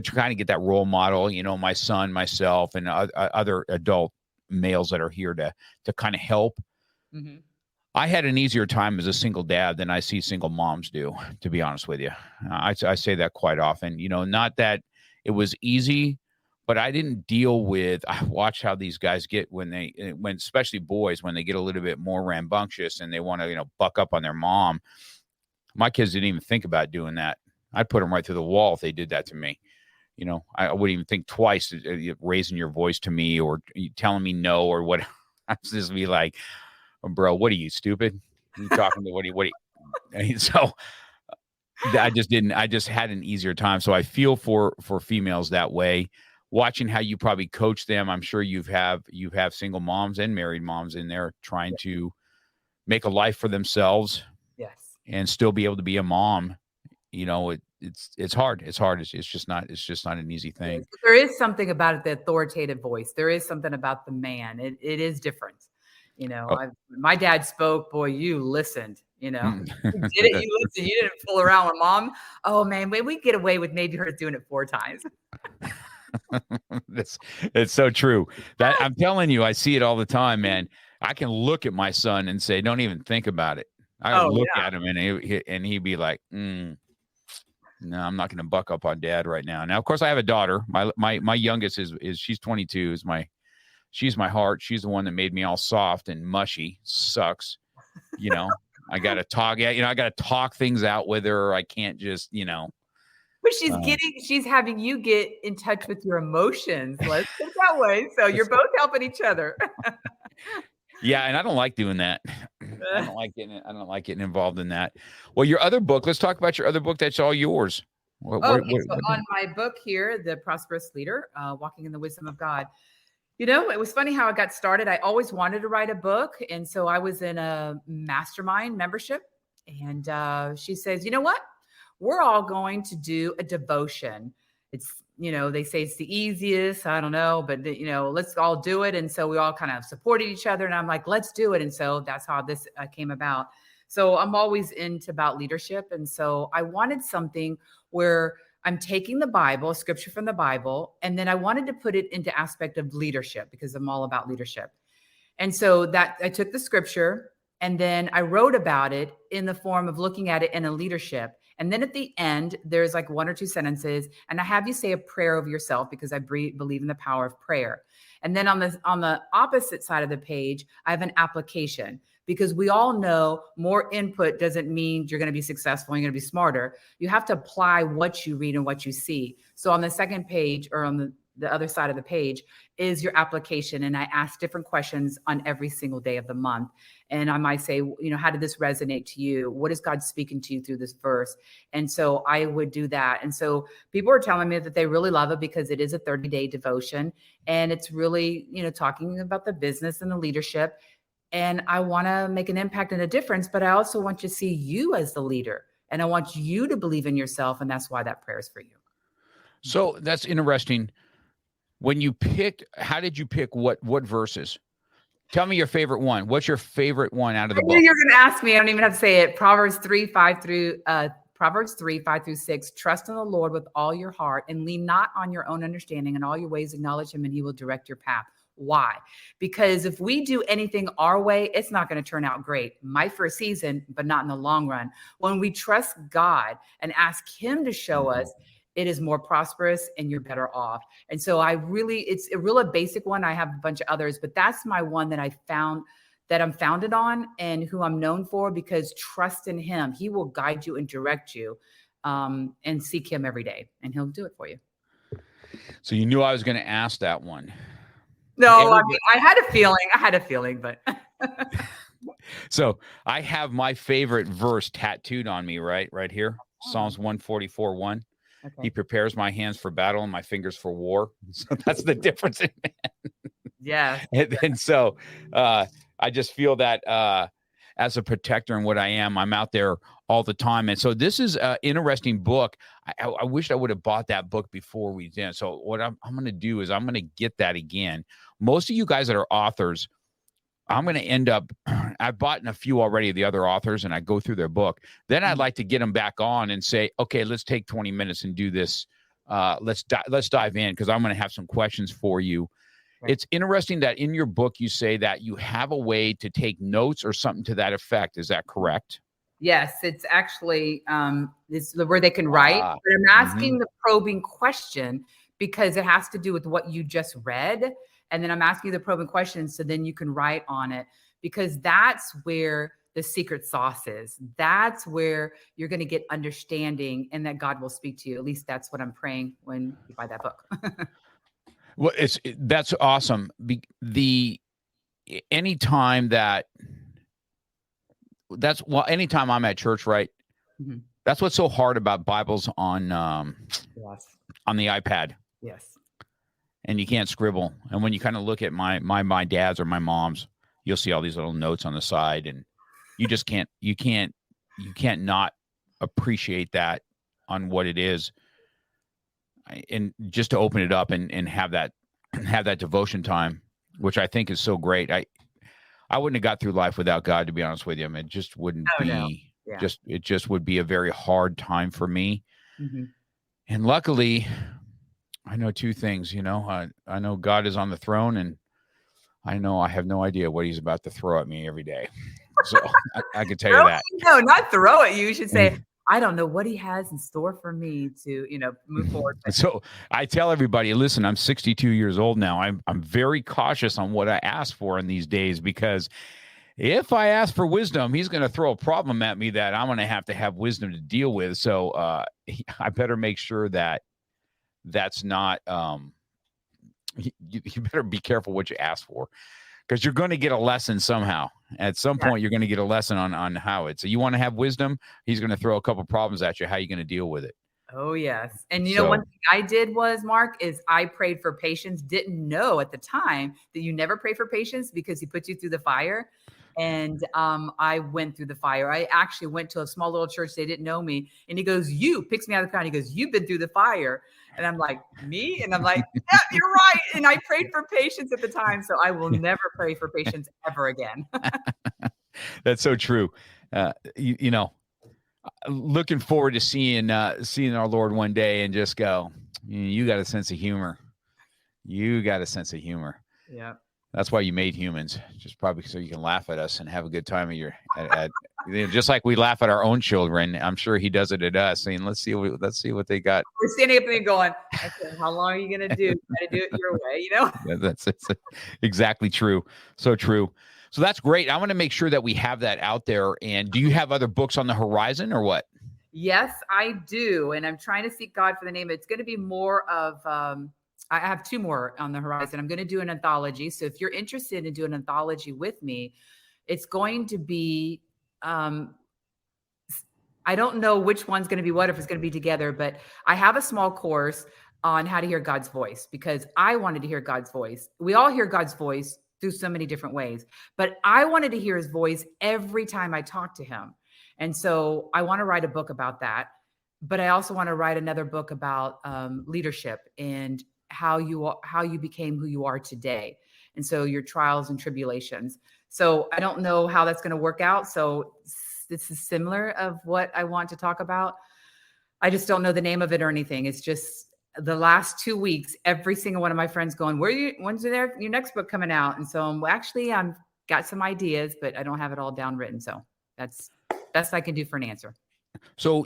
kind of get that role model. My son, myself, and other adult males that are here to kind of help. I had an easier time as a single dad than I see single moms do, to be honest with you. I say that quite often. Not that it was easy, but I didn't deal with. I watch how these guys get when especially boys, when they get a little bit more rambunctious and they want to, buck up on their mom. My kids didn't even think about doing that. I'd put them right through the wall if they did that to me. I wouldn't even think twice raising your voice to me or telling me no or what. I'd just be like, oh, bro, what are you, stupid? Are you talking to what are you? And so I just had an easier time. So I feel for females that way. Watching how you probably coach them, I'm sure you have single moms and married moms in there trying to make a life for themselves, and still be able to be a mom. It's hard. It's hard. It's just not an easy thing. There is something about it, the authoritative voice. There is something about the man. It is different. My dad spoke. Boy, you listened. You did it. You listened. You didn't fool around with mom. Oh man, we get away with maybe her doing it 4 times. It's so true. That I'm telling you, I see it all the time, man. I can look at my son and say, "Don't even think about it." I look at him and he'd be like, "No, I'm not going to buck up on dad right now." Now, of course, I have a daughter. My youngest is she's 22. She's my heart. She's the one that made me all soft and mushy. Sucks, I got to talk. I got to talk things out with her. I can't just, But she's having you get in touch with your emotions. Let's put it that way. So you're both helping each other. Yeah, and I don't like doing that. I don't like getting involved in that. Well, your other book. Let's talk about your other book. That's all yours. On my book here, The Prosperous Leader, Walking in the Wisdom of God. It was funny how I got started. I always wanted to write a book. And so I was in a mastermind membership. And she says, you know what? We're all going to do a devotion. It's, they say it's the easiest. I don't know, but, let's all do it. And so we all kind of supported each other. And I'm like, let's do it. And so that's how this came about. So I'm always into about leadership. And so I wanted something where I'm taking the Bible, scripture from the Bible, and then I wanted to put it into aspect of leadership because I'm all about leadership. And so that I took the scripture and then I wrote about it in the form of looking at it in a leadership. And then at the end, there's like 1 or 2 sentences, and I have you say a prayer over yourself because I believe in the power of prayer. And then on the opposite side of the page, I have an application because we all know more input doesn't mean you're going to be successful. You're going to be smarter. You have to apply what you read and what you see. So on the second page or on the other side of the page is your application. And I ask different questions on every single day of the month. And I might say, how did this resonate to you? What is God speaking to you through this verse? And so I would do that. And so people are telling me that they really love it because it is a 30-day devotion. And it's really, talking about the business and the leadership. And I want to make an impact and a difference, but I also want to see you as the leader. And I want you to believe in yourself. And that's why that prayer is for you. So that's interesting. When you picked, how did you pick what verses? Tell me your favorite one. What's your favorite one out of the book? I knew you were going to ask me. I don't even have to say it. Proverbs 3, 5 through 6. Trust in the Lord with all your heart and lean not on your own understanding. In all your ways, acknowledge him and he will direct your path. Why? Because if we do anything our way, it's not going to turn out great. Might for a season, but not in the long run. When we trust God and ask him to show us, it is more prosperous and you're better off. And so it's a real basic one. I have a bunch of others, but that's my one that I found that I'm founded on and who I'm known for, because trust in him. He will guide you and direct you, and seek him every day and he'll do it for you. So you knew I was going to ask that one. No, I had a feeling, but. So I have my favorite verse tattooed on me, right here. Psalms 144:1. Okay. He prepares my hands for battle and my fingers for war. So that's the difference in man. Yeah. And so I just feel that as a protector and what I am, I'm out there all the time. And so this is an interesting book. I wish I would have bought that book before we did. So what I'm going to do is I'm going to get that again. Most of you guys that are authors, I'm going to end up, I've bought a few already, the other authors, and I go through their book. Then I'd like to get them back on and say, okay, let's take 20 minutes and do this. Let's dive in, because I'm going to have some questions for you. Right. It's interesting that in your book, you say that you have a way to take notes or something to that effect. Is that correct? Yes, it's actually it's where they can write. But I'm asking the probing question because it has to do with what you just read. And then I'm asking you the probing questions so then you can write on it, because that's where the secret sauce is. That's where you're going to get understanding and that God will speak to you. At least that's what I'm praying when you buy that book. Well, that's awesome. Anytime I'm at church, right? Mm-hmm. That's what's so hard about Bibles on yes. on the iPad. Yes. And you can't scribble. And when you kind of look at my dad's or my mom's, you'll see all these little notes on the side, and you just can't not appreciate that on what it is. And just to open it up and have that devotion time, which I think is so great. I wouldn't have got through life without God, to be honest with you. I mean, it just wouldn't it just would be a very hard time for me. Mm-hmm. And luckily, I know two things, I know God is on the throne, and I know I have no idea what he's about to throw at me every day. So I can tell you that. No, not throw at you. You should say, I don't know what he has in store for me to, move forward. So I tell everybody, listen, I'm 62 years old now. I'm very cautious on what I ask for in these days, because if I ask for wisdom, he's going to throw a problem at me that I'm going to have wisdom to deal with. So I better make sure that that's not, you better be careful what you ask for, because you're going to get a lesson somehow. At some point, you're going to get a lesson on how it. So you want to have wisdom, he's going to throw a couple problems at you. How are you going to deal with it? Oh, yes. And one So thing I did was, Mark, is I prayed for patience. Didn't know at the time that you never pray for patience because he put you through the fire. And I went through the fire. I actually went to a small little church. They didn't know me. And he goes, picks me out of the crowd. He goes, you've been through the fire. And I'm like, me? And I'm like, yeah, you're right. And I prayed for patience at the time. So I will never pray for patience ever again. that's so true. Looking forward to seeing our Lord one day and just go, you got a sense of humor. You got a sense of humor. Yeah. That's why you made humans, just probably so you can laugh at us and have a good time just like we laugh at our own children. I'm sure he does it at us, saying, let's see what they got. We're standing up there going, okay, how long are you going to do? You got to do it your way, Yeah, that's exactly true. So true. So that's great. I want to make sure that we have that out there. And do you have other books on the horizon or what? Yes, I do. And I'm trying to seek God for the name. It's going to be more of, I have 2 more on the horizon. I'm going to do an anthology. So if you're interested in doing an anthology with me, it's going to be, I don't know which one's going to be what, if it's going to be together, but I have a small course on how to hear God's voice because I wanted to hear God's voice. We all hear God's voice through so many different ways, but I wanted to hear his voice every time I talked to him. And so I want to write a book about that, but I also want to write another book about leadership and how you became who you are today. And so your trials and tribulations. So I don't know how that's going to work out. So this is similar of what I want to talk about. I just don't know the name of it or anything. It's just the last 2 weeks, every single one of my friends going, when's your next book coming out? And so I'm got some ideas, but I don't have it all down written. So that's best I can do for an answer. So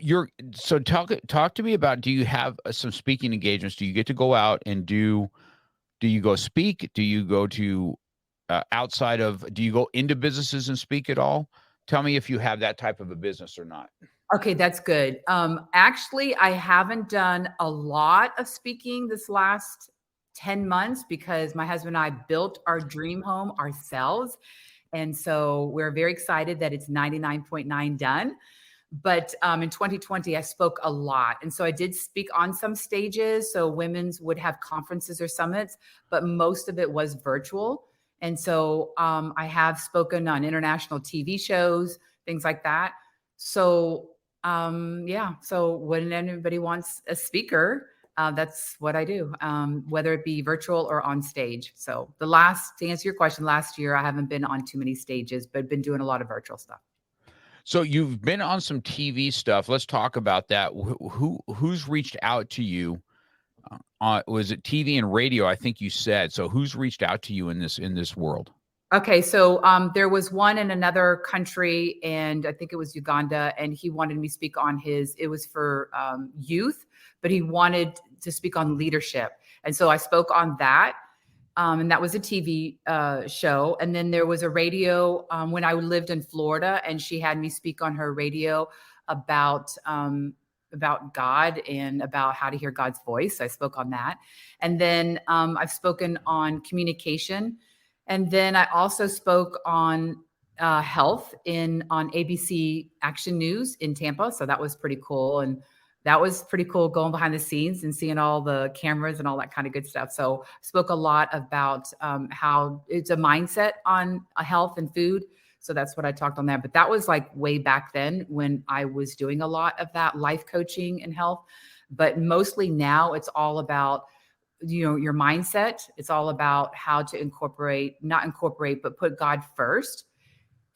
talk to me about, do you have some speaking engagements? Do you get to go out and do you go speak? Do you go to do you go into businesses and speak at all? Tell me if you have that type of a business or not. Okay, that's good. Actually, I haven't done a lot of speaking this last 10 months because my husband and I built our dream home ourselves. And so we're very excited that it's 99.9 done. But in 2020, I spoke a lot. And so I did speak on some stages. So women's would have conferences or summits, but most of it was virtual. And so I have spoken on international TV shows, things like that. So so when anybody wants a speaker, that's what I do, whether it be virtual or on stage. So to answer your question, last year, I haven't been on too many stages, but been doing a lot of virtual stuff. So you've been on some TV stuff. Let's talk about that. Who's reached out to you? Was it TV and radio? I think you said. So who's reached out to you in this world? Okay, so there was one in another country, and I think it was Uganda, and he wanted me to speak on it was for youth, but he wanted to speak on leadership. And so I spoke on that. And that was a TV show. And then there was a radio when I lived in Florida, and she had me speak on her radio about God and about how to hear God's voice. I spoke on that. And then I've spoken on communication. And then I also spoke on health on ABC Action News in Tampa. So that was pretty cool. And that was pretty cool going behind the scenes and seeing all the cameras and all that kind of good stuff. So I spoke a lot about how it's a mindset on health and food. So that's what I talked on there. But that was like way back then when I was doing a lot of that life coaching and health. But mostly now it's all about, your mindset. It's all about how to but put God first.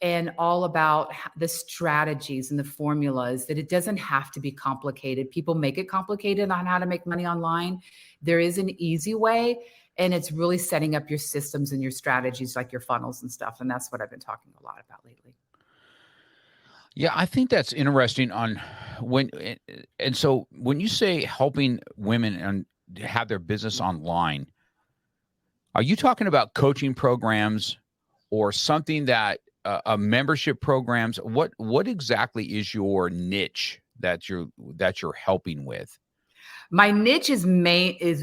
And all about the strategies and the formulas, that it doesn't have to be complicated. People make it complicated on how to make money online. There is an easy way, and it's really setting up your systems and your strategies, like your funnels and stuff. And that's what I've been talking a lot about lately. Yeah, I think that's interesting so when you say helping women and have their business online, are you talking about coaching programs or something that membership programs? What exactly is your niche that you're helping with? My niche is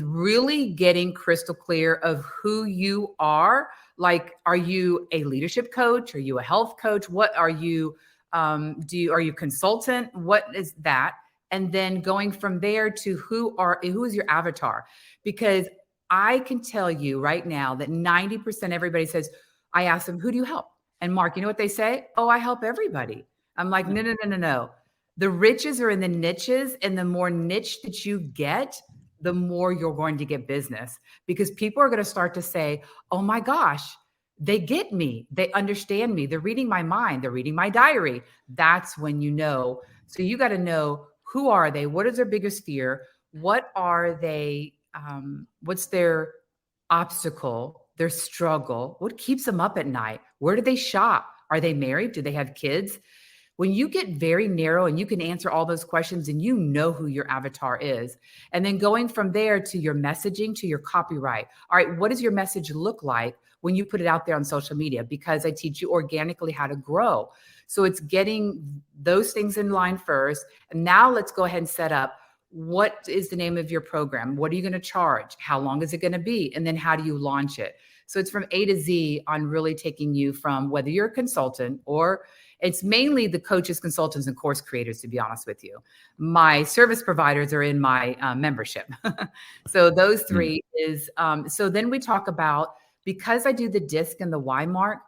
really getting crystal clear of who you are. Like, are you a leadership coach? Are you a health coach? What are you? Are you a consultant? What is that? And then going from there to who is your avatar? Because I can tell you right now that 90% everybody says, I ask them, who do you help? And Mark, you know what they say? Oh, I help everybody. I'm like, no. The riches are in the niches, and the more niche that you get, the more you're going to get business, because people are going to start to say, oh my gosh, they get me. They understand me. They're reading my mind. They're reading my diary. That's when you know. So you got to know, who are they? What is their biggest fear? What are they? What's their obstacle, their struggle? What keeps them up at night? Where do they shop? Are they married? Do they have kids? When you get very narrow and you can answer all those questions, and you know who your avatar is, and then going from there to your messaging, to your copyright. All right, what does your message look like when you put it out there on social media? Because I teach you organically how to grow. So it's getting those things in line first. And now let's go ahead and set up, what is the name of your program? What are you going to charge? How long is it going to be? And then how do you launch it? So it's from A to Z on really taking you from whether you're a consultant, or it's mainly the coaches, consultants, and course creators, to be honest with you. My service providers are in my membership. So those three is, so then we talk about, because I do the DISC and the Y mark,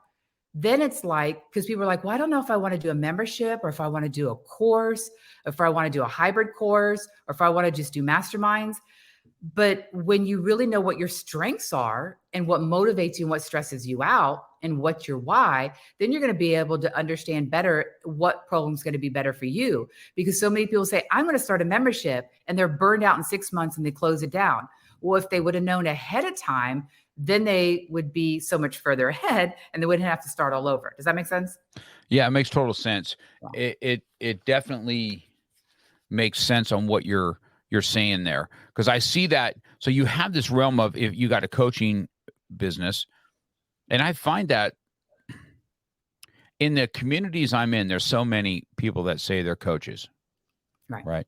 then it's like, because people are like, well, I don't know if I want to do a membership, or if I want to do a course, or if I want to do a hybrid course, or if I want to just do masterminds. But when you really know what your strengths are and what motivates you and what stresses you out and what's your why, then you're going to be able to understand better what program is going to be better for you. Because so many people say, I'm going to start a membership, and they're burned out in 6 months and they close it down. Well, if they would have known ahead of time, then they would be so much further ahead and they wouldn't have to start all over. Does that make sense? Yeah, it makes total sense. It definitely makes sense on what you're saying there, because I see that. So you have this realm of, if you got a coaching business, and I find that in the communities I'm in, there's so many people that say they're coaches, right?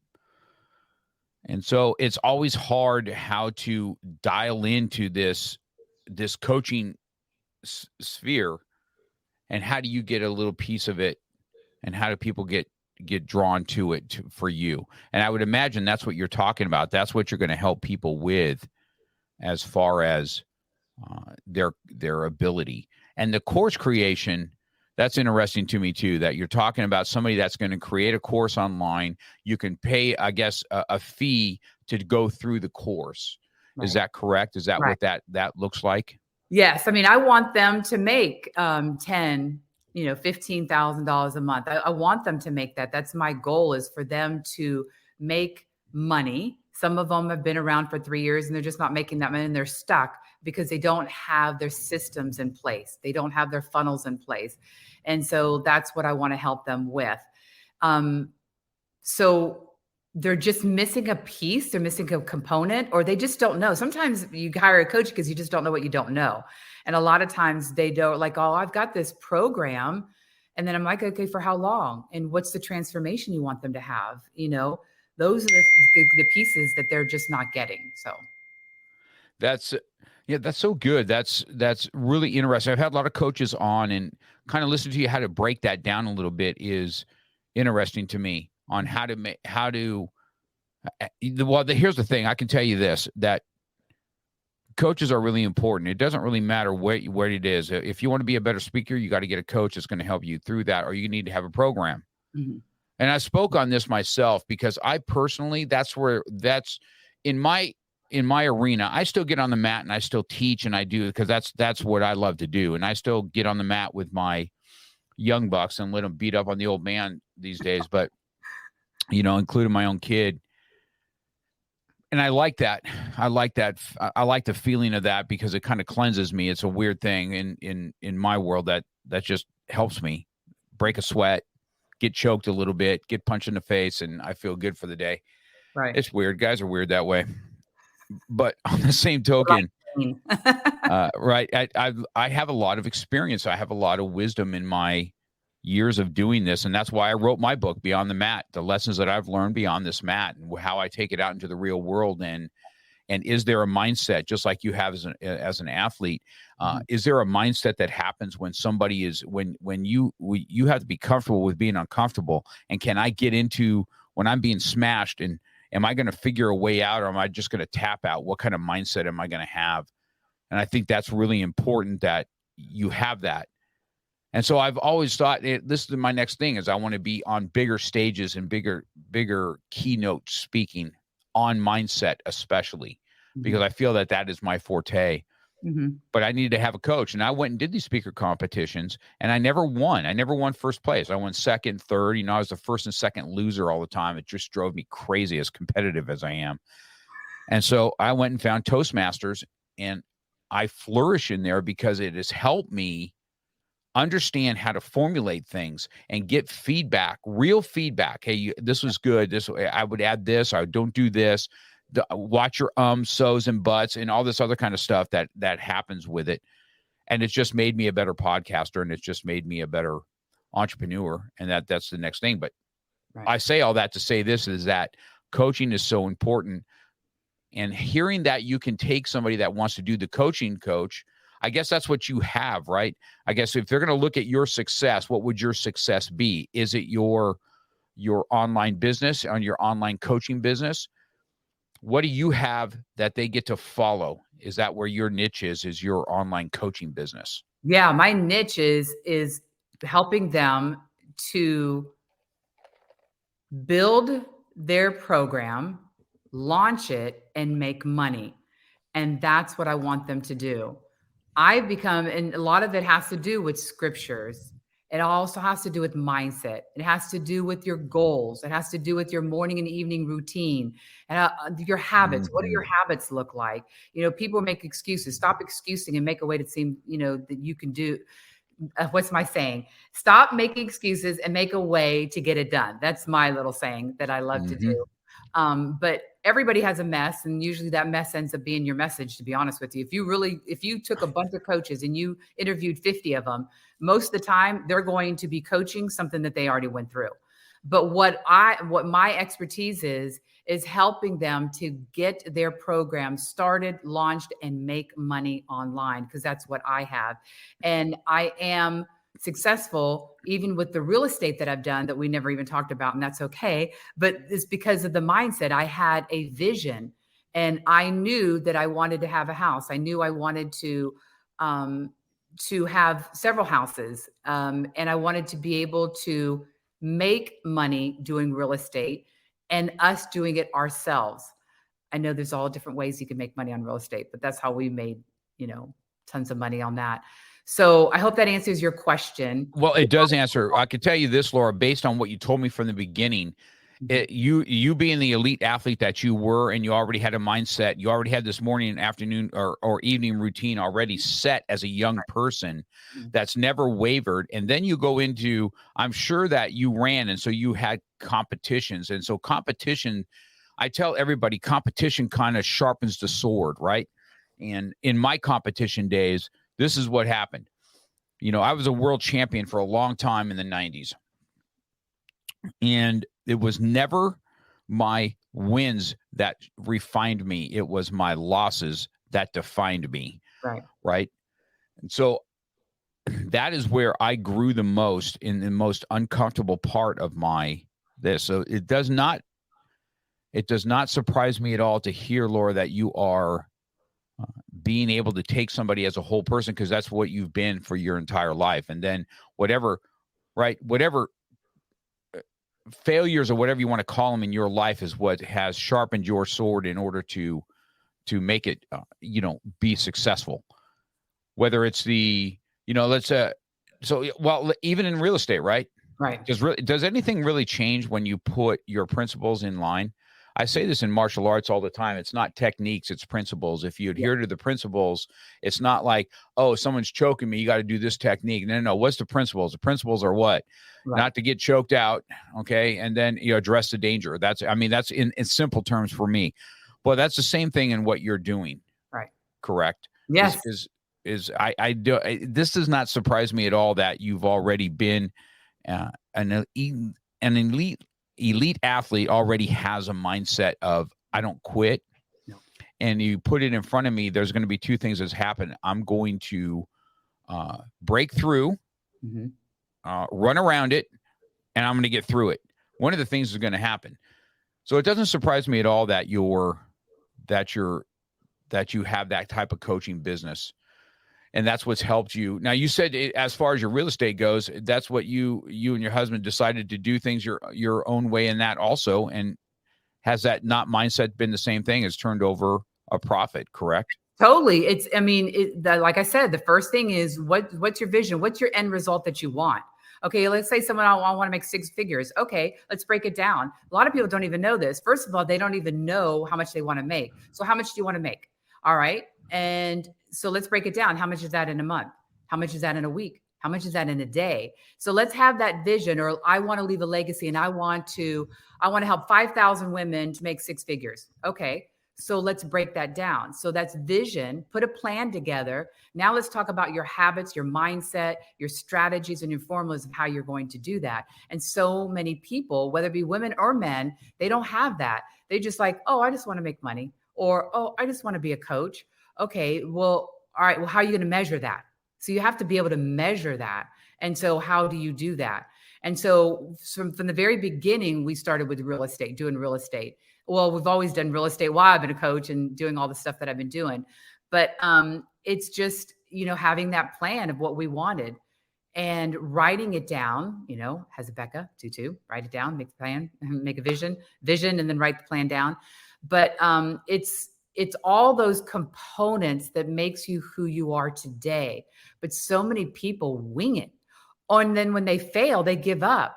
And so it's always hard how to dial into this coaching sphere, and how do you get a little piece of it, and how do people get drawn to it for you? And I would imagine that's what you're talking about. That's what you're going to help people with, as far as their ability. And the course creation, that's interesting to me too, that you're talking about somebody that's going to create a course online. You can pay, I guess, a fee to go through the course. Right. Is that correct? Is that right, what that looks like? Yes. I mean, I want them to make $15,000 a month. I want them to make that. That's my goal, is for them to make money. Some of them have been around for 3 years and they're just not making that money, and they're stuck because they don't have their systems in place. They don't have their funnels in place. And so that's what I want to help them with. So they're just missing a piece, they're missing a component, or they just don't know. Sometimes you hire a coach because you just don't know what you don't know. And a lot of times they don't, like, oh, I've got this program. And then I'm like, okay, for how long? And what's the transformation you want them to have? Those are the pieces that they're just not getting. So that's so good. That's really interesting. I've had a lot of coaches on, and kind of listening to you how to break that down a little bit is interesting to me, on here's the thing. I can tell you this, that coaches are really important. It doesn't really matter what it is. If you want to be a better speaker, you got to get a coach that's going to help you through that, or you need to have a program. Mm-hmm. And I spoke on this myself, because I personally, that's in my arena. I still get on the mat and I still teach, and I do, because that's what I love to do. And I still get on the mat with my young bucks and let them beat up on the old man these days, but including my own kid. And I like that. I like the feeling of that, because it kind of cleanses me. It's a weird thing in my world that just helps me break a sweat, get choked a little bit, get punched in the face, and I feel good for the day. Right. It's weird. Guys are weird that way. But on the same token, right. I have a lot of experience. I have a lot of wisdom in my years of doing this. And that's why I wrote my book, Beyond the Mat, the lessons that I've learned beyond this mat, and how I take it out into the real world. And is there a mindset, just like you have as an athlete, is there a mindset that happens when somebody is, when you have to be comfortable with being uncomfortable? And can I get into when I'm being smashed, and am I going to figure a way out, or am I just going to tap out? What kind of mindset am I going to have? And I think that's really important that you have that. And so I've always thought this is my next thing is I want to be on bigger stages and bigger keynote speaking on mindset, especially because I feel that is my forte. But I needed to have a coach, and I went and did these speaker competitions, and I never won. I never won first place. I won second, third. I was the first and second loser all the time. It just drove me crazy, as competitive as I am. And so I went and found Toastmasters, and I flourish in there because it has helped me understand how to formulate things and get feedback, real feedback. Hey, this was good. This, I would add this. I don't do this. Watch your so's and buts and all this other kind of stuff that happens with it. And it's just made me a better podcaster, and it's just made me a better entrepreneur. And that's the next thing. But I say all that to say this is that coaching is so important. And hearing that you can take somebody that wants to do the coaching coach, I guess that's what you have, right? I guess if they're going to look at your success, what would your success be? Is it your online business, on your online coaching business? What do you have that they get to follow? Is that where your niche is your online coaching business? Yeah, my niche is helping them to build their program, launch it, and make money. And that's what I want them to do. I've become, and a lot of it has to do with scriptures. It also has to do with mindset. It has to do with your goals. It has to do with your morning and evening routine and your habits. What do your habits look like? People make excuses. Stop excusing and make a way to seem, that you can do. What's my saying? Stop making excuses and make a way to get it done. That's my little saying that I love to do. But everybody has a mess, and usually that mess ends up being your message, to be honest with you. If you took a bunch of coaches and you interviewed 50 of them, most of the time they're going to be coaching something that they already went through. But what my expertise is helping them to get their program started, launched, and make money online, because that's what I have. And I am successful even with the real estate that I've done that we never even talked about, and that's okay. But it's because of the mindset. I had a vision, and I knew that I wanted to have a house. I knew I wanted to have several houses, and I wanted to be able to make money doing real estate and us doing it ourselves. I know there's all different ways you can make money on real estate, but that's how we made, tons of money on that. So I hope that answers your question. Well, it does answer. I could tell you this, Laura, based on what you told me from the beginning, you being the elite athlete that you were, and you already had a mindset, you already had this morning, afternoon, or evening routine already set as a young person that's never wavered. And then you go into, I'm sure that you ran, and so you had competitions. And so competition, I tell everybody, competition kind of sharpens the sword, right? And in my competition days, this is what happened. I was a world champion for a long time in the 90s. And it was never my wins that refined me. It was my losses that defined me. Right. And so that is where I grew the most, in the most uncomfortable part of this. So it does not surprise me at all to hear, Laura, that you are being able to take somebody as a whole person, because that's what you've been for your entire life. And then whatever failures or whatever you want to call them in your life is what has sharpened your sword in order to make it, be successful. Whether it's even in real estate, right? Right. Does anything really change when you put your principles in line? I say this in martial arts all the time. It's not techniques, it's principles. If you adhere to the principles, it's not like, oh, someone's choking me, you got to do this technique. No. What's the principles? The principles are what? Right. Not to get choked out. Okay. And then address the danger. That's in simple terms for me. Well, that's the same thing in what you're doing. Right. Correct. Yes. This does not surprise me at all that you've already been an elite athlete, already has a mindset of, I don't quit. No. And you put it in front of me, there's going to be two things that's happened. I'm going to break through, run around it, and I'm going to get through it. one of the things is going to happen. So it doesn't surprise me at all that you have that type of coaching business. And that's what's helped you. Now, you said as far as your real estate goes, that's what you and your husband decided to do things your own way in that also. And has that not mindset been the same thing? Has turned over a profit, correct? Totally. Like I said, the first thing is what's your vision? What's your end result that you want? Okay, let's say someone, I want to make 6 figures. Okay, let's break it down. A lot of people don't even know this. First of all, they don't even know how much they want to make. So how much do you want to make? All right. And so let's break it down. How much is that in a month? How much is that in a week? How much is that in a day? So let's have that vision, or I want to leave a legacy and I want to help 5,000 women to make 6 figures. Okay. So let's break that down. So that's vision, put a plan together. Now let's talk about your habits, your mindset, your strategies, and your formulas of how you're going to do that. And so many people, whether it be women or men, they don't have that. They just like, oh, I just want to make money, or, oh, I just want to be a coach. Okay, well, all right, well, how are you going to measure that? So you have to be able to measure that. And so how do you do that? And so from the very beginning, we started with real estate, doing real estate. Well, we've always done real estate while I've been a coach and doing all the stuff that I've been doing. But it's just, having that plan of what we wanted and writing it down, Hezekiah, Tutu, write it down, make the plan, make a vision, and then write the plan down. But it's all those components that makes you who you are today. But so many people wing it. And then when they fail, they give up.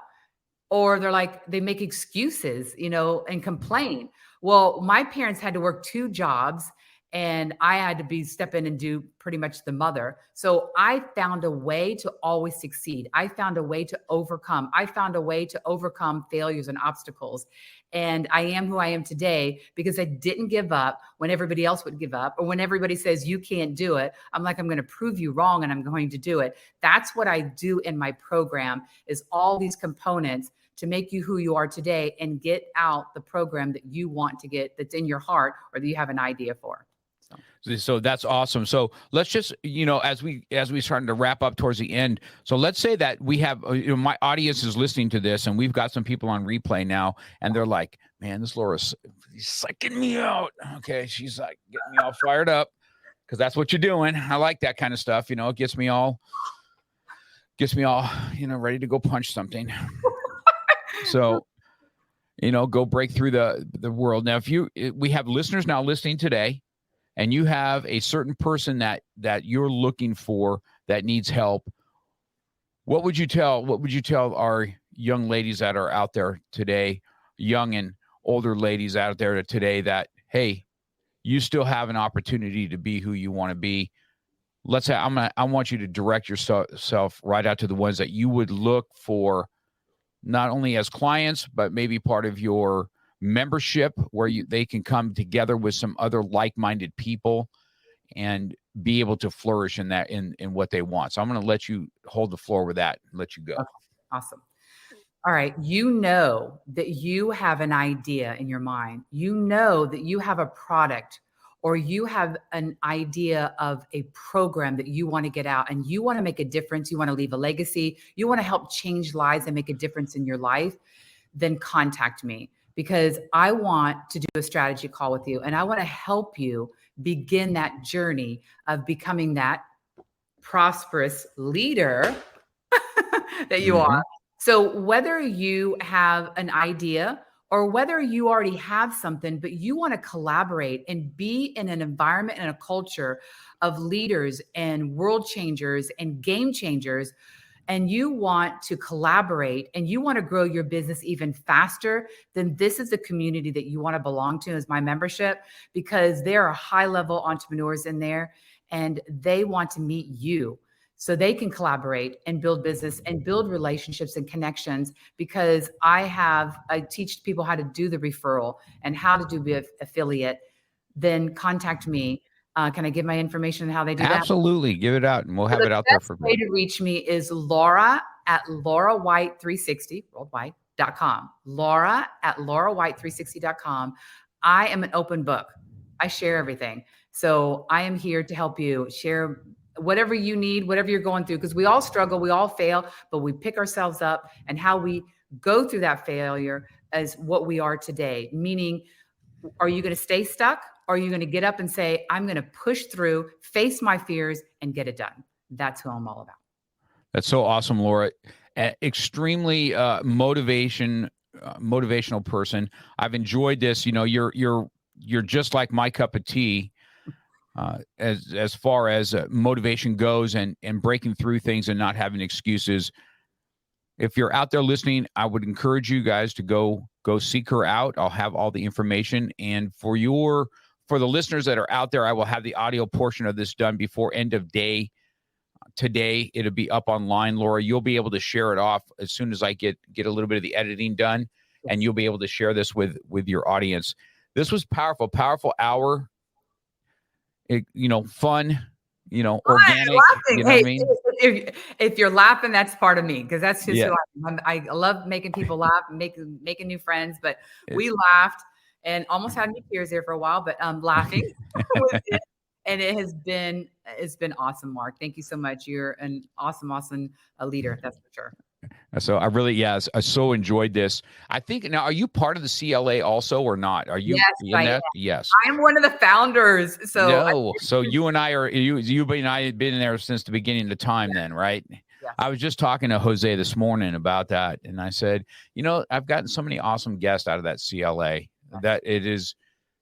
Or they're like, they make excuses, and complain. Well, my parents had to work 2 jobs and I had to step in and do pretty much the mother. So I found a way to always succeed. I found a way to overcome. I found a way to overcome failures and obstacles. And I am who I am today because I didn't give up when everybody else would give up, or when everybody says you can't do it. I'm like, I'm going to prove you wrong and I'm going to do it. That's what I do in my program, is all these components to make you who you are today and get out the program that you want to get, that's in your heart or that you have an idea for. So that's awesome. So let's just, as we starting to wrap up towards the end. So let's say that we have, my audience is listening to this and we've got some people on replay now and they're like, man, this Laura's psyching me out. Okay. She's like getting me all fired up because that's what you're doing. I like that kind of stuff. It gets me all, ready to go punch something. So, go break through the world. Now, we have listeners now listening today, and you have a certain person that you're looking for that needs help, what would you tell our young ladies that are out there today, young and older ladies out there today, that, hey, you still have an opportunity to be who you want to be? Let's say I want you to direct yourself right out to the ones that you would look for, not only as clients, but maybe part of your membership, where they can come together with some other like-minded people and be able to flourish in that, in what they want. So I'm going to let you hold the floor with that and let you go. Okay. Awesome. All right. You know that you have an idea in your mind. You know that you have a product, or you have an idea of a program that you want to get out and you want to make a difference. You want to leave a legacy. You want to help change lives and make a difference in your life. Then contact me, because I want to do a strategy call with you and I want to help you begin that journey of becoming that prosperous leader that you are. So whether you have an idea or whether you already have something, but you want to collaborate and be in an environment and a culture of leaders and world changers and game changers, and you want to collaborate and you want to grow your business even faster, then this is the community that you want to belong to, as my membership, because there are high-level entrepreneurs in there and they want to meet you so they can collaborate and build business and build relationships and connections, because I teach people how to do the referral and how to do the affiliate. Then contact me. Can I give my information on how they do that? Absolutely. Give it out and we'll have it out there for people. The best way to reach me is Laura at LauraWhite360 worldwide.com. Laura at LauraWhite360.com. I am an open book. I share everything. So I am here to help you share whatever you need, whatever you're going through, because we all struggle, we all fail, but we pick ourselves up, and how we go through that failure as what we are today. Meaning, are you going to stay stuck? Or are you going to get up and say, I'm going to push through, face my fears, and get it done? That's who I'm all about. That's so awesome, Laura. Extremely motivational person. I've enjoyed this. You're just like my cup of tea as far as motivation goes, and breaking through things and not having excuses. If you're out there listening, I would encourage you guys to go seek her out. I'll have all the information, and for the listeners that are out there, I will have the audio portion of this done before end of day today. It'll be up online. Laura, you'll be able to share it off as soon as I get a little bit of the editing done, and you'll be able to share this with your audience. This was powerful hour. Fun, organic. You know what I mean? If you're laughing, that's part of me, because that's just who I am. I love making people laugh, making new friends. But we laughed and almost had me tears there for a while, but laughing with it. And it's been awesome, Mark. Thank you so much. You're an awesome leader. That's for sure. So I really, I so enjoyed this. I think now, are you part of the CLA also or not? Are you? Yes, in that? Yes. I'm one of the founders. So so you and I are you and I have been there since the beginning of the time. Then, right? Yes. I was just talking to Jose this morning about that, and I said, I've gotten so many awesome guests out of that CLA that it is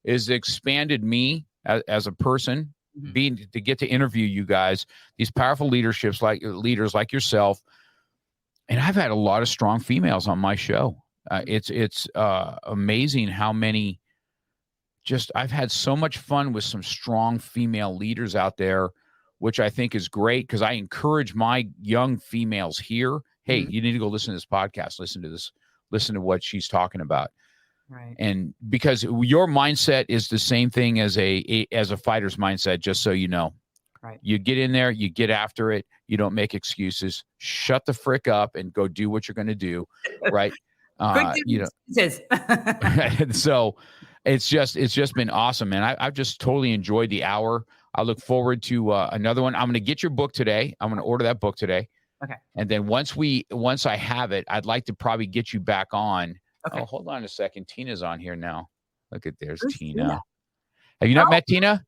expanded me as a person, to get to interview you guys, these powerful leaders like yourself. And I've had a lot of strong females on my show. It's amazing how many. I've had so much fun with some strong female leaders out there, which I think is great, because I encourage my young females here. Hey, you need to go listen to this podcast. Listen to this. Listen to what she's talking about. Right. And because your mindset is the same thing as a fighter's mindset, just so you know. Right. You get in there, you get after it. You don't make excuses. Shut the frick up and go do what you're going to do. Right. So it's just been awesome, man. I've just totally enjoyed the hour. I look forward to another one. I'm going to get your book today. I'm going to order that book today. Okay. And then once I have it, I'd like to probably get you back on. Okay. Oh, hold on a second. Tina's on here now. Look at there's Tina. Have you not met Tina?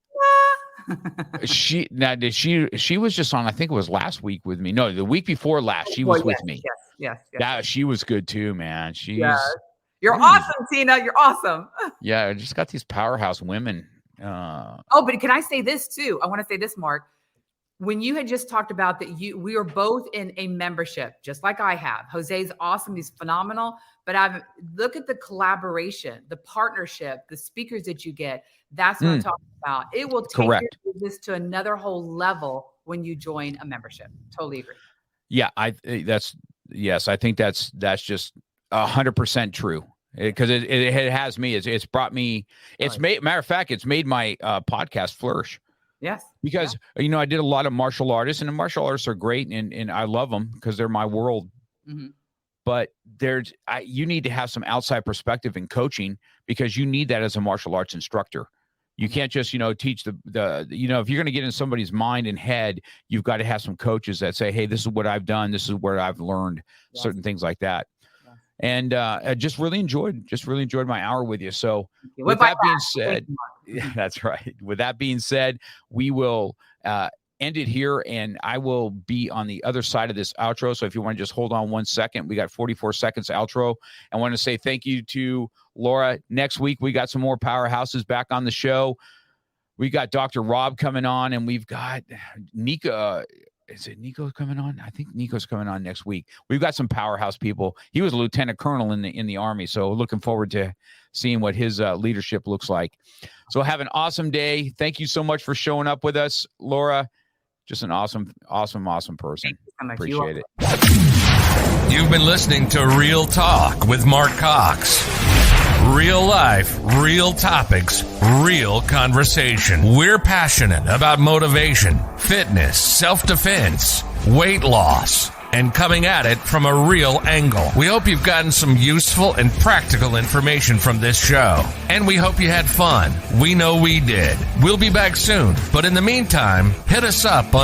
She was just on, I think it was last week with me. No, the week before last, she was with me. Yes. Yeah, she was good too, man. You're awesome, Tina. You're awesome. Yeah, I just got these powerhouse women. But can I say this too? I want to say this, Mark. When you had just talked about that, we are both in a membership, just like I have. Jose's awesome. He's phenomenal. But look at the collaboration, the partnership, the speakers that you get. That's what I'm talking about. It will take your business to another whole level when you join a membership. Totally agree. Yeah, I think that's just 100% true. Because it has me. It's brought me. Matter of fact, it's made my podcast flourish. Yes. Because I did a lot of martial artists, and the martial artists are great, and I love them because they're my world. Mm-hmm. But you need to have some outside perspective in coaching, because you need that as a martial arts instructor. You can't just, teach if you're going to get in somebody's mind and head, you've got to have some coaches that say, hey, this is what I've done. This is where I've learned certain things like that. Yes. And I just really enjoyed my hour with you. So with that being said, that's right. With that being said, we will end it here, and I will be on the other side of this outro. So if you want to just hold on 1 second, we got 44 seconds outro. I want to say thank you to Laura. Next week, we got some more powerhouses back on the show. We got Dr. Rob coming on, and we've got Nico. Is it Nico coming on? I think Nico's coming on next week. We've got some powerhouse people. He was a lieutenant colonel in the Army, so looking forward to seeing what his leadership looks like. So have an awesome day. Thank you so much for showing up with us, Laura. Just an awesome person. Appreciate it. You've been listening to Real Talk with Mark Cox. Real life, real topics, real conversation. We're passionate about motivation, fitness, self-defense, weight loss, and coming at it from a real angle. We hope you've gotten some useful and practical information from this show. And we hope you had fun. We know we did. We'll be back soon. But in the meantime, hit us up on